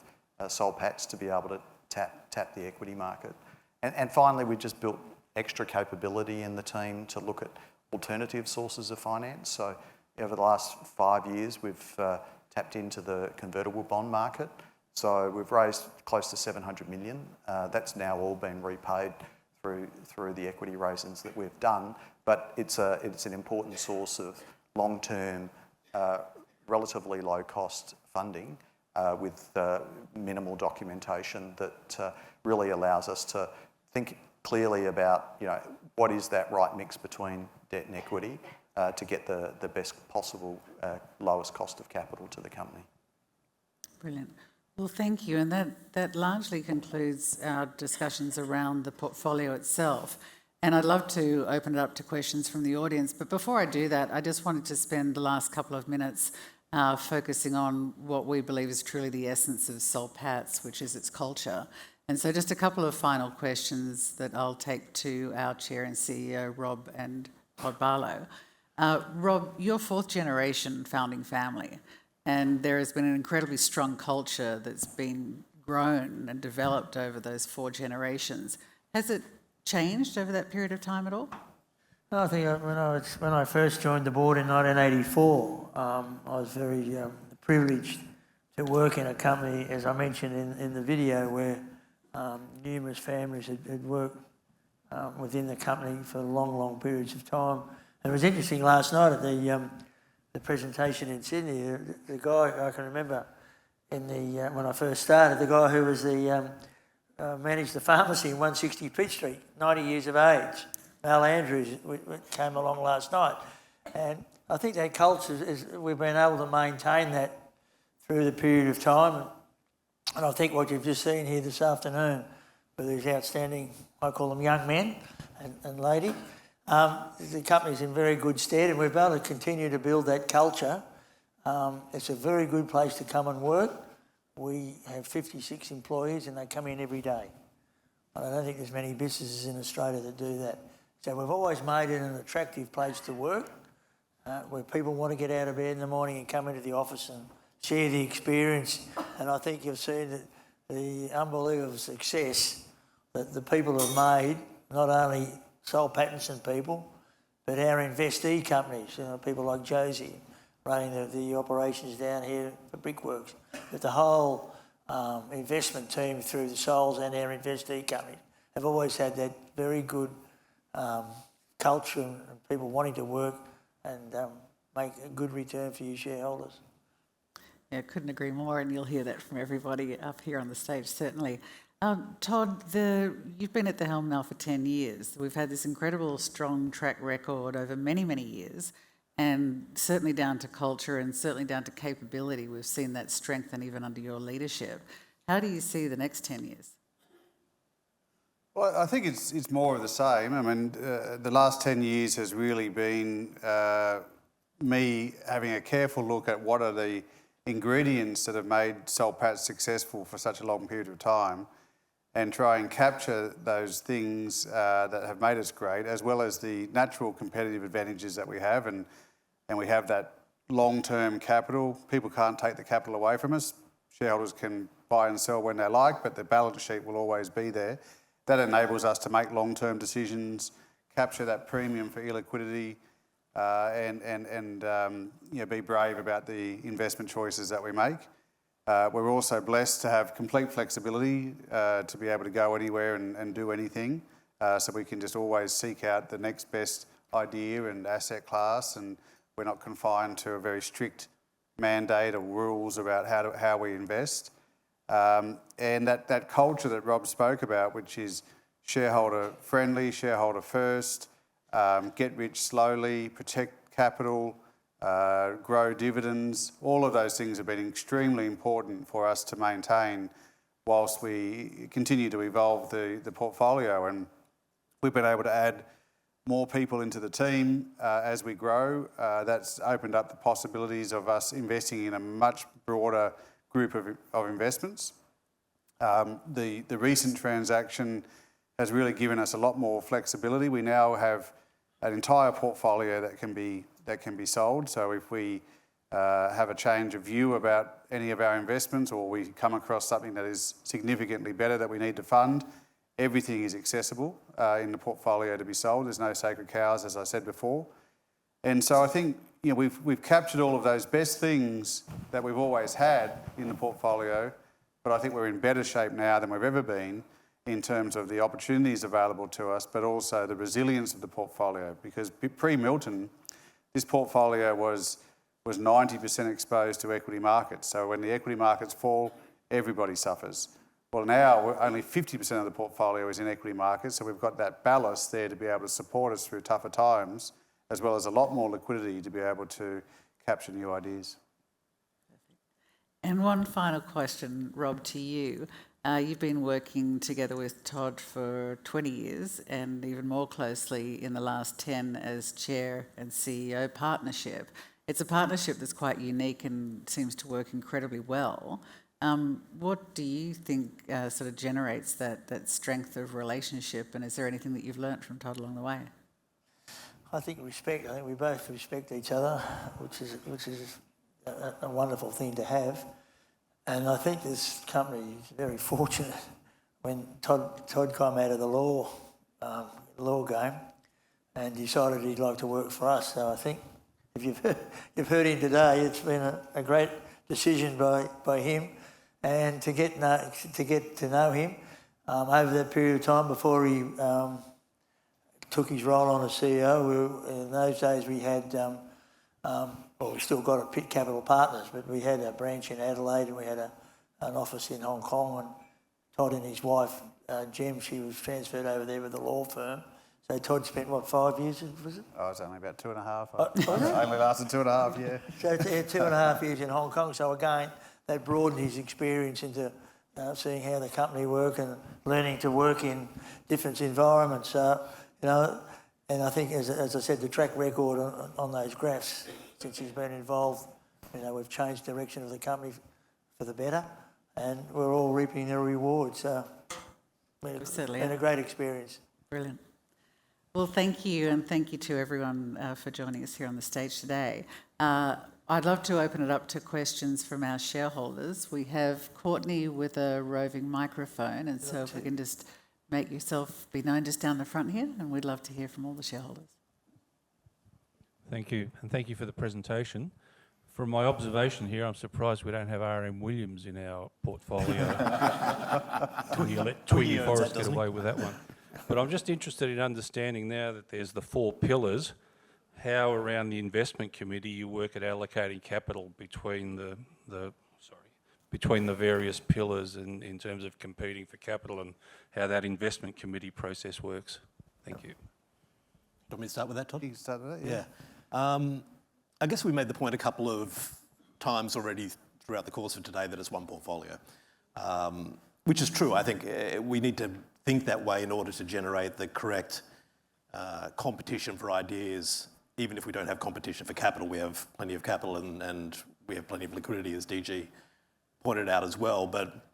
Soul Patts to be able to tap the equity market. And finally, we just built extra capability in the team to look at alternative sources of finance. So over the last 5 years, we've tapped into the convertible bond market. So we've raised close to 700 million. That's now all been repaid through the equity raisings that we've done. But it's an important source of long-term, relatively low-cost funding with minimal documentation that really allows us to think clearly about, what is that right mix between debt and equity to get the best possible lowest cost of capital to the company. Brilliant. Well, thank you. And that largely concludes our discussions around the portfolio itself. And I'd love to open it up to questions from the audience. But before I do that, I just wanted to spend the last couple of minutes focusing on what we believe is truly the essence of Soul Patts, which is its culture. And so just a couple of final questions that I'll take to our Chair and CEO, Rob and Todd Barlow. Rob, you're fourth generation founding family, and there has been an incredibly strong culture that's been grown and developed over those 4 generations. Has it changed over that period of time at all? I think when I first joined the board in 1984, I was very privileged to work in a company, as I mentioned in the video, where numerous families had worked within the company for long periods of time. And it was interesting last night at the presentation in Sydney, the guy I can remember when I first started, the guy who was managed the pharmacy in 160 Pitt Street, 90 years of age, Mal Andrews, came along last night. And I think that culture we've been able to maintain that through the period of time. And I think what you've just seen here this afternoon with these outstanding, I call them young men and lady, the company's in very good stead, and we're able to continue to build that culture. It's a very good place to come and work. We have 56 employees and they come in every day. I don't think there's many businesses in Australia that do that. So we've always made it an attractive place to work, where people want to get out of bed in the morning and come into the office and share the experience. And I think you've seen the unbelievable success that the people have made, not only Soul Pattinson people, but our investee companies, people like Josie running the operations down here for Brickworks, but the whole investment team through the Souls and our investee companies have always had that very good culture and people wanting to work and make a good return for you shareholders. Yeah, couldn't agree more, and you'll hear that from everybody up here on the stage, certainly. Todd, you've been at the helm now for 10 years. We've had this incredible, strong track record over many, many years, and certainly down to culture and certainly down to capability. We've seen that strengthen even under your leadership. How do you see the next 10 years? Well, I think it's more of the same. I mean, the last 10 years has really been me having a careful look at what are the ingredients that have made Soul Patts successful for such a long period of time, and try and capture those things that have made us great, as well as the natural competitive advantages that we have. And we have that long-term capital. People can't take the capital away from us. Shareholders can buy and sell when they like, but the balance sheet will always be there. That enables us to make long-term decisions, capture that premium for illiquidity, and be brave about the investment choices that we make. We're also blessed to have complete flexibility to be able to go anywhere and do anything, so we can just always seek out the next best idea and asset class, and we're not confined to a very strict mandate or rules about how we invest. And that culture that Rob spoke about, which is shareholder friendly, shareholder first, get rich slowly, protect capital, grow dividends, all of those things have been extremely important for us to maintain whilst we continue to evolve the portfolio. And we've been able to add more people into the team as we grow. That's opened up the possibilities of us investing in a much broader group of investments. The recent transaction has really given us a lot more flexibility. We now have an entire portfolio that can be sold. So if we have a change of view about any of our investments, or we come across something that is significantly better that we need to fund, everything is accessible in the portfolio to be sold. There's no sacred cows, as I said before. And so I think we've captured all of those best things that we've always had in the portfolio, but I think we're in better shape now than we've ever been in terms of the opportunities available to us, but also the resilience of the portfolio. Because pre-Milton, this portfolio was 90% exposed to equity markets. So when the equity markets fall, everybody suffers. Well, now only 50% of the portfolio is in equity markets, so we've got that ballast there to be able to support us through tougher times, as well as a lot more liquidity to be able to capture new ideas. And one final question, Rob, to you. You've been working together with Todd for 20 years, and even more closely in the last 10 as Chair and CEO partnership. It's a partnership that's quite unique and seems to work incredibly well. What do you think sort of generates that strength of relationship, and is there anything that you've learnt from Todd along the way? I think respect. I think we both respect each other, which is a wonderful thing to have. And I think this company is very fortunate when Todd came out of the law game and decided he'd like to work for us. So I think if you've heard him today, it's been a great decision by him, and to get to know him over that period of time before he took his role on as CEO. In those days we had, we still got a Pitt Capital Partners, but we had a branch in Adelaide and we had an office in Hong Kong, and Todd and his wife, Jem, she was transferred over there with the law firm. So Todd spent, 5 years, was it? Oh, it was only about 2.5. Only lasted 2.5, yeah. So 2.5 years in Hong Kong. So again, that broadened his experience into seeing how the company work and learning to work in different environments. And I think, as I said, the track record on those graphs since he's been involved, we've changed direction of the company for the better, and we're all reaping the rewards. It's been a great experience. Brilliant. Well, thank you, and thank you to everyone for joining us here on the stage today. I'd love to open it up to questions from our shareholders. We have Courtney with a roving microphone, and so if we can just make yourself be known just down the front here, and we'd love to hear from all the shareholders. Thank you, and thank you for the presentation. From my observation here, I'm surprised we don't have R.M. Williams in our portfolio. Twiggy Forrest get away with that one. But I'm just interested in understanding now that there's the 4 pillars, how around the investment committee you work at allocating capital between the various pillars in terms of competing for capital, and how that investment committee process works. Thank you. Do you want me to start with that, Todd? You can start with that, yeah. I guess we made the point a couple of times already throughout the course of today that it's one portfolio, which is true. I think we need to think that way in order to generate the correct competition for ideas. Even if we don't have competition for capital, we have plenty of capital and we have plenty of liquidity, as DG pointed out as well. But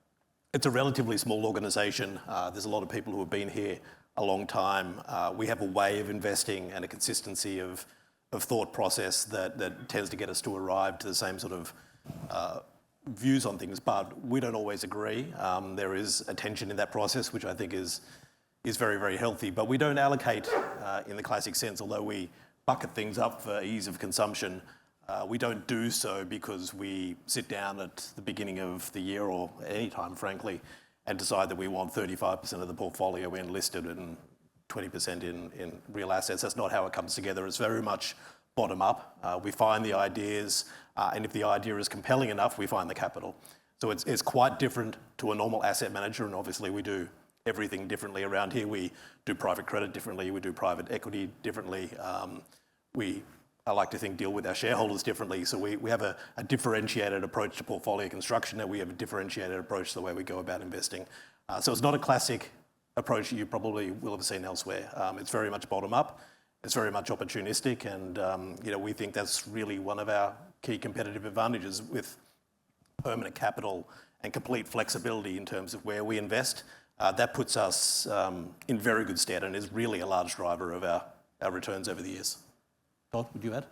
it's a relatively small organisation. There's a lot of people who have been here a long time. We have a way of investing and a consistency of thought process that tends to get us to arrive to the same sort of views on things, but we don't always agree. There is a tension in that process, which I think is very, very healthy. But we don't allocate in the classic sense, although we bucket things up for ease of consumption. We don't do so because we sit down at the beginning of the year or any time, frankly, and decide that we want 35% of the portfolio in listed and 20% in real assets. That's not how it comes together. It's very much bottom up. We find the ideas, and if the idea is compelling enough, we find the capital. So it's quite different to a normal asset manager, and obviously we do everything differently around here. We do private credit differently, we do private equity differently. I like to think, deal with our shareholders differently. So we have a differentiated approach to portfolio construction, and we have a differentiated approach to the way we go about investing. So it's not a classic approach you probably will have seen elsewhere. It's very much bottom up. It's very much opportunistic, and we think that's really one of our key competitive advantages with permanent capital and complete flexibility in terms of where we invest. That puts us in very good stead and is really a large driver of our returns over the years. Todd, would you add?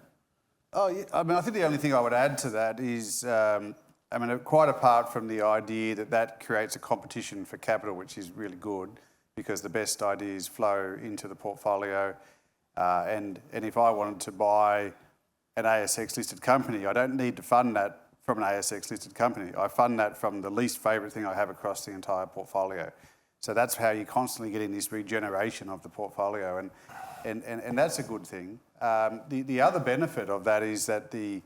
Oh, yeah. I mean, I think the only thing I would add to that is, quite apart from the idea that creates a competition for capital, which is really good because the best ideas flow into the portfolio. And if I wanted to buy an ASX listed company, I don't need to fund that from an ASX listed company. I fund that from the least favourite thing I have across the entire portfolio. So that's how you're constantly getting this regeneration of the portfolio, and that's a good thing. The other benefit of that is that the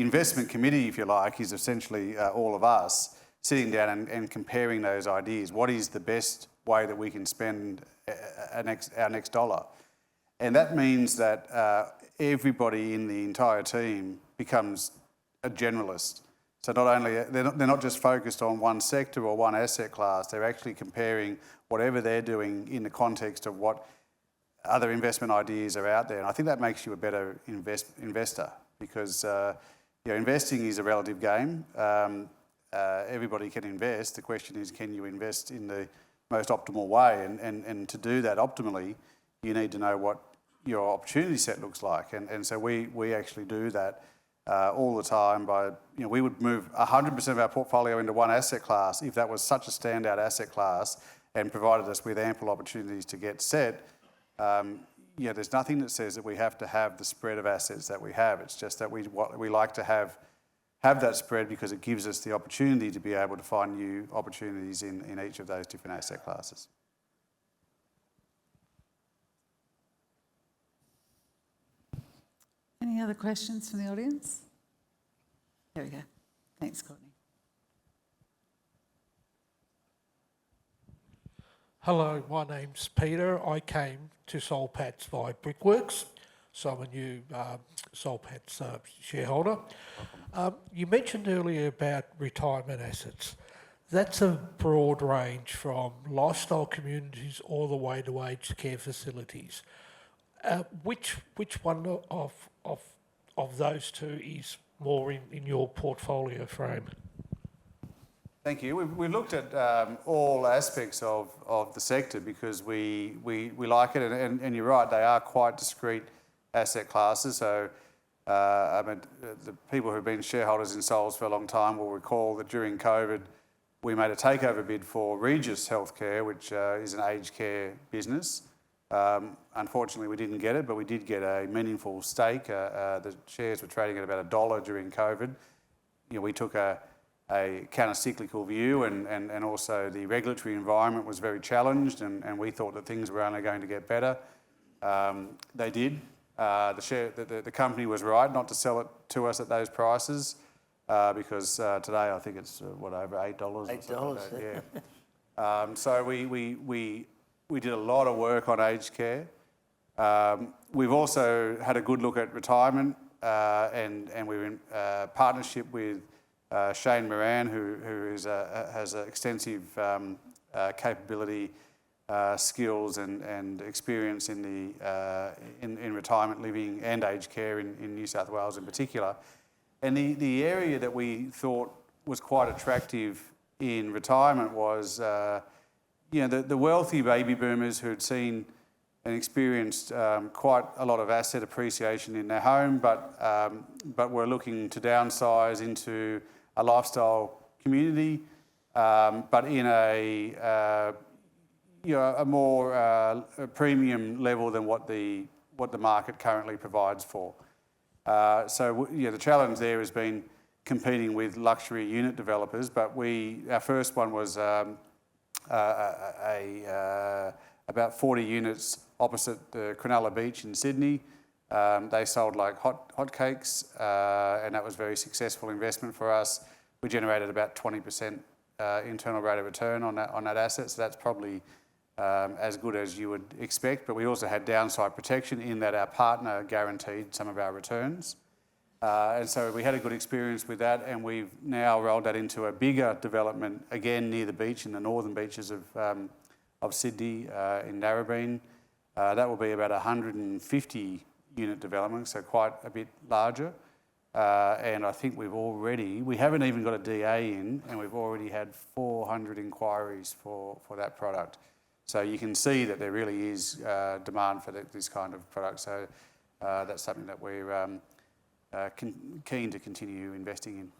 investment committee, if you like, is essentially all of us sitting down and comparing those ideas. What is the best way that we can spend our next dollar? And that means that everybody in the entire team becomes a generalist. So not only they're not just focused on one sector or one asset class, they're actually comparing whatever they're doing in the context of what other investment ideas are out there. And I think that makes you a better investor because investing is a relative game. Everybody can invest. The question is, can you invest in the most optimal way? And to do that optimally, you need to know what your opportunity set looks like. And so we actually do that all the time by, we would move 100% of our portfolio into one asset class if that was such a standout asset class and provided us with ample opportunities to get set. There's nothing that says that we have to have the spread of assets that we have. It's just that we like to have that spread because it gives us the opportunity to be able to find new opportunities in each of those different asset classes. Any other questions from the audience? There we go. Thanks, Courtney. Hello, my name's Peter. I came to Soul Patts via Brickworks, so I'm a new Soul Patts shareholder. You mentioned earlier about retirement assets. That's a broad range from lifestyle communities all the way to aged care facilities. Which one of those two is more in your portfolio frame? Thank you. We looked at all aspects of the sector because we like it, and you're right, they are quite discrete asset classes. So the people who've been shareholders in Souls for a long time will recall that during COVID, we made a takeover bid for Regis Healthcare, which is an aged care business. Unfortunately, we didn't get it, but we did get a meaningful stake. The shares were trading at about $1 during COVID. We took a counter-cyclical view, and also the regulatory environment was very challenged, and we thought that things were only going to get better. They did. The company was right not to sell it to us at those prices because today I think it's over $8. $8, yeah. So we did a lot of work on aged care. We've also had a good look at retirement, and we're in partnership with Shane Moran, who has extensive capability, skills, and experience in retirement living and aged care in New South Wales in particular. And the area that we thought was quite attractive in retirement was, the wealthy baby boomers who'd seen and experienced quite a lot of asset appreciation in their home, but were looking to downsize into a lifestyle community, but in a more premium level than what the market currently provides for. So the challenge there has been competing with luxury unit developers, but our first one was about 40 units opposite the Cronulla Beach in Sydney. They sold like hotcakes, and that was a very successful investment for us. We generated about 20% internal rate of return on that asset, so that's probably as good as you would expect. But we also had downside protection in that our partner guaranteed some of our returns. And so we had a good experience with that, and we've now rolled that into a bigger development, again near the beach, in the northern beaches of Sydney, in Narrabeen. That will be about 150 unit development, so quite a bit larger. And I think we haven't even got a DA in, and we've already had 400 inquiries for that product. So you can see that there really is demand for this kind of product. So that's something that we're keen to continue investing in.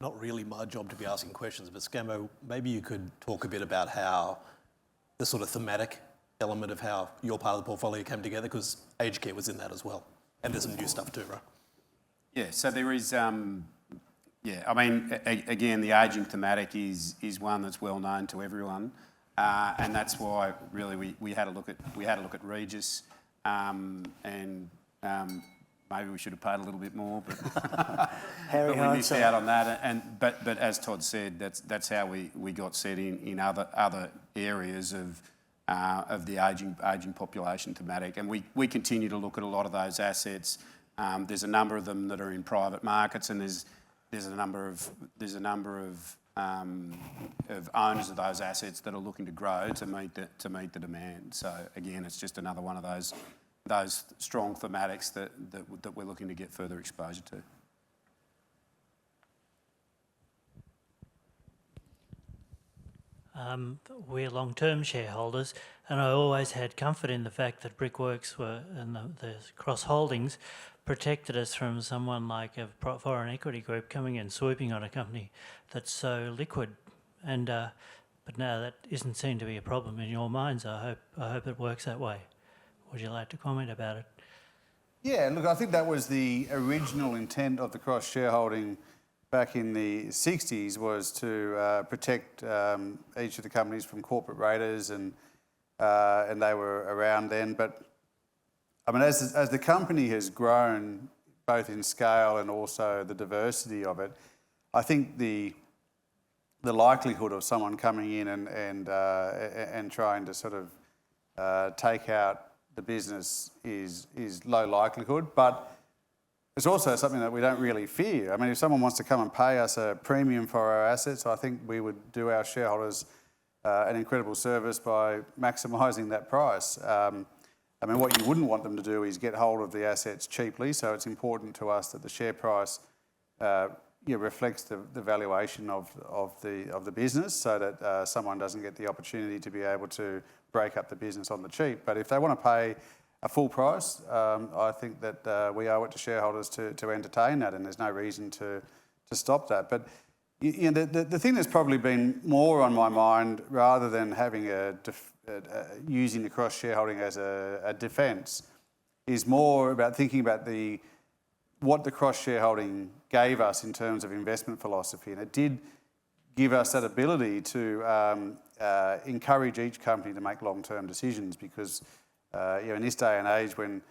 Not really my job to be asking questions, but Scammo, maybe you could talk a bit about how the sort of thematic element of how your part of the portfolio came together, because aged care was in that as well. And there's some new stuff too, right? Yeah, so there is, again, the ageing thematic is one that's well known to everyone. And that's why really we had a look at Regis, and maybe we should have paid a little bit more, but we missed out on that. But as Todd said, that's how we got set in other areas of the ageing population thematic, and we continue to look at a lot of those assets. There's a number of them that are in private markets, and there's a number of owners of those assets that are looking to grow to meet the demand. So again, it's just another one of those strong thematics that we're looking to get further exposure to. We're long-term shareholders, and I always had comfort in the fact that Brickworks and the cross-holdings protected us from someone like a foreign equity group coming and swooping on a company that's so liquid. And but now that isn't seen to be a problem in your minds. I hope it works that way. Would you like to comment about it? Yeah, look, I think that was the original intent of the cross-shareholding back in the 60s, was to protect each of the companies from corporate raiders, and they were around then. But I mean, as the company has grown, both in scale and also the diversity of it, I think the likelihood of someone coming in and trying to sort of take out the business is low likelihood, but it's also something that we don't really fear. I mean, if someone wants to come and pay us a premium for our assets, I think we would do our shareholders an incredible service by maximising that price. I mean, what you wouldn't want them to do is get hold of the assets cheaply, so it's important to us that the share price reflects the valuation of the business, so that someone doesn't get the opportunity to be able to break up the business on the cheap. But if they want to pay a full price, I think that we owe it to shareholders to entertain that, and there's no reason to stop that. But the thing that's probably been more on my mind, rather than having using the cross-shareholding as a defence, is more about thinking about what the cross-shareholding gave us in terms of investment philosophy. And it did give us that ability to encourage each company to make long-term decisions, because in this day and age when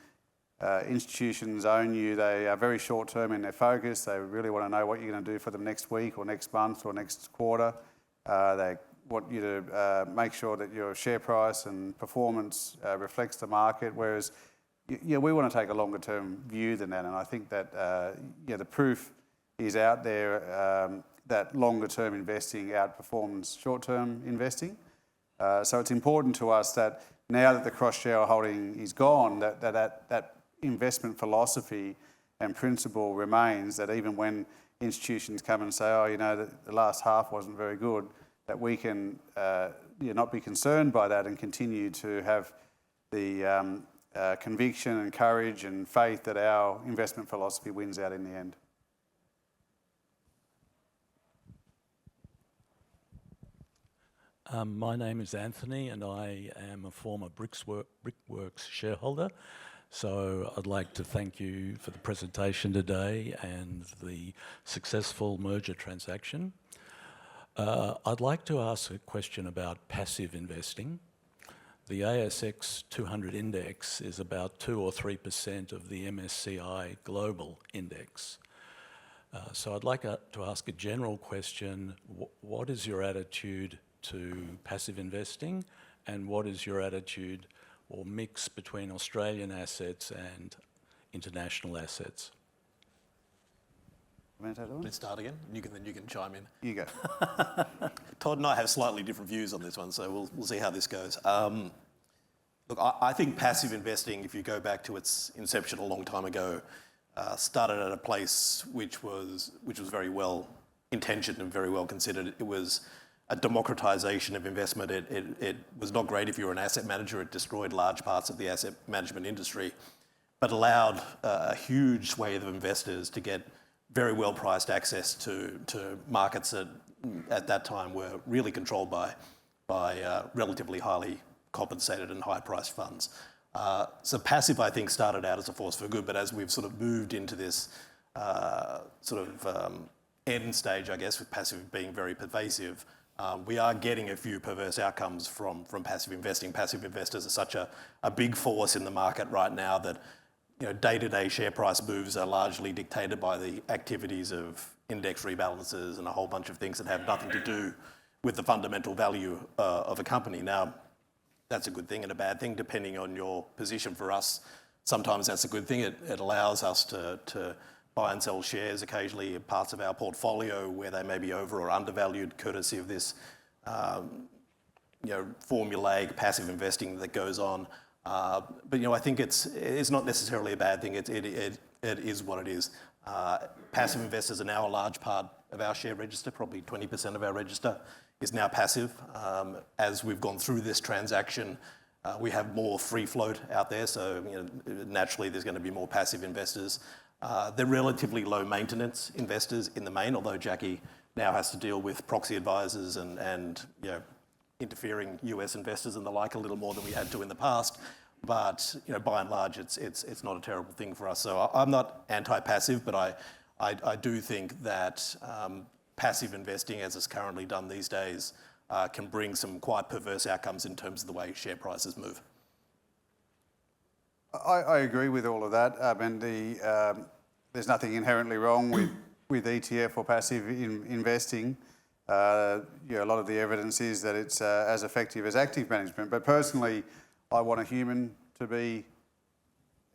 institutions own you, they are very short-term in their focus. They really want to know what you're going to do for them next week or next month or next quarter. They want you to make sure that your share price and performance reflects the market, whereas we want to take a longer-term view than that. And I think that the proof is out there that longer-term investing outperforms short-term investing. So it's important to us that now that the cross-shareholding is gone, that investment philosophy and principle remains, that even when institutions come and say, the last half wasn't very good, that we can not be concerned by that and continue to have the conviction and courage and faith that our investment philosophy wins out in the end. My name is Anthony, and I am a former Brickworks shareholder. So I'd like to thank you for the presentation today and the successful merger transaction. I'd like to ask a question about passive investing. The ASX 200 index is about 2 or 3% of the MSCI Global Index. So I'd like to ask a general question. What is your attitude to passive investing, and what is your attitude or mix between Australian assets and international assets? Let's start again. Then you can chime in. You go. Todd and I have slightly different views on this one, so we'll see how this goes. Look, I think passive investing, if you go back to its inception a long time ago, started at a place which was very well intentioned and very well considered. It was a democratisation of investment. It was not great if you were an asset manager. It destroyed large parts of the asset management industry, but allowed a huge swathe of investors to get very well priced access to markets that at that time were really controlled by relatively highly compensated and high priced funds. So passive, I think, started out as a force for good, but as we've sort of moved into this end stage, I guess, with passive being very pervasive, we are getting a few perverse outcomes from passive investing. Passive investors are such a big force in the market right now that day-to-day share price moves are largely dictated by the activities of index rebalances and a whole bunch of things that have nothing to do with the fundamental value of a company. Now, that's a good thing and a bad thing, depending on your position. For us, sometimes that's a good thing. It allows us to buy and sell shares occasionally in parts of our portfolio where they may be over or undervalued, courtesy of this formulaic passive investing that goes on. But I think it's not necessarily a bad thing. It is what it is. Passive investors are now a large part of our share register. Probably 20% of our register is now passive. As we've gone through this transaction, we have more free float out there, so naturally there's going to be more passive investors. They're relatively low maintenance investors in the main, although Jackie now has to deal with proxy advisors and interfering US investors and the like a little more than we had to in the past. But by and large, it's not a terrible thing for us. So I'm not anti-passive, but I do think that passive investing, as it's currently done these days, can bring some quite perverse outcomes in terms of the way share prices move. I agree with all of that. I mean, there's nothing inherently wrong with ETF or passive investing. A lot of the evidence is that it's as effective as active management. But personally, I want a human to be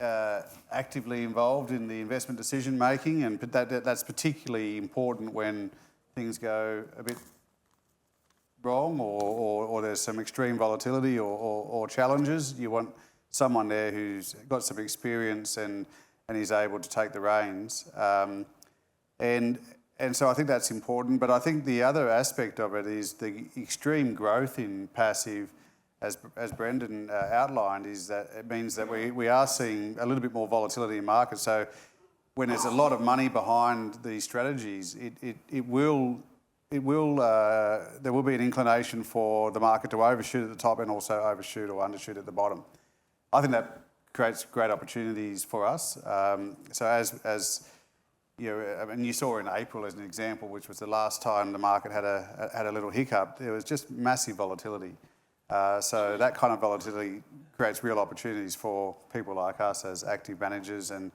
actively involved in the investment decision making, and that's particularly important when things go a bit wrong or there's some extreme volatility or challenges. You want someone there who's got some experience and is able to take the reins. And so I think that's important, but I think the other aspect of it is the extreme growth in passive, as Brendan outlined, is that it means that we are seeing a little bit more volatility in markets. So when there's a lot of money behind these strategies, there will be an inclination for the market to overshoot at the top and also overshoot or undershoot at the bottom. I think that creates great opportunities for us. So as I mean, you saw in April as an example, which was the last time the market had a little hiccup. There was just massive volatility. So that kind of volatility creates real opportunities for people like us as active managers, and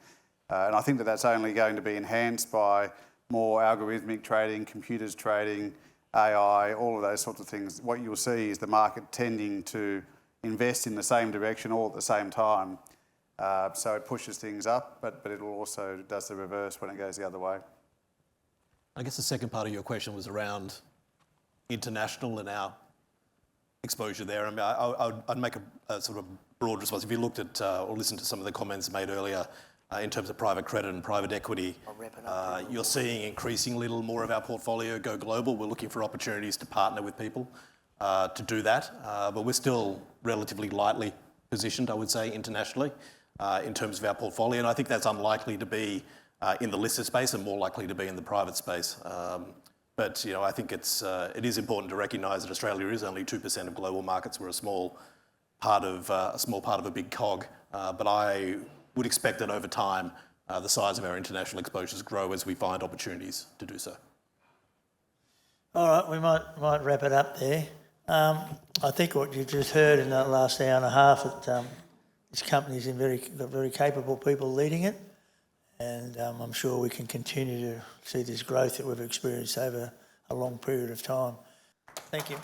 I think that that's only going to be enhanced by more algorithmic trading, computers trading, AI, all of those sorts of things. What you'll see is the market tending to invest in the same direction all at the same time. So it pushes things up, but it also does the reverse when it goes the other way. I guess the second part of your question was around international and our exposure there. I mean, I'd make a sort of broad response. If you looked at or listened to some of the comments made earlier in terms of private credit and private equity, you're seeing increasingly a little more of our portfolio go global. We're looking for opportunities to partner with people to do that, but we're still relatively lightly positioned, I would say, internationally. In terms of our portfolio, and I think that's unlikely to be in the listed space and more likely to be in the private space. But I think it is important to recognise that Australia is only 2% of global markets. We're a small part of a big cog. But I would expect that over time, the size of our international exposures grow as we find opportunities to do so. All right, we might wrap it up there. I think what you just heard in that last hour and a half, that this company's got very capable people leading it, and I'm sure we can continue to see this growth that we've experienced over a long period of time. Thank you.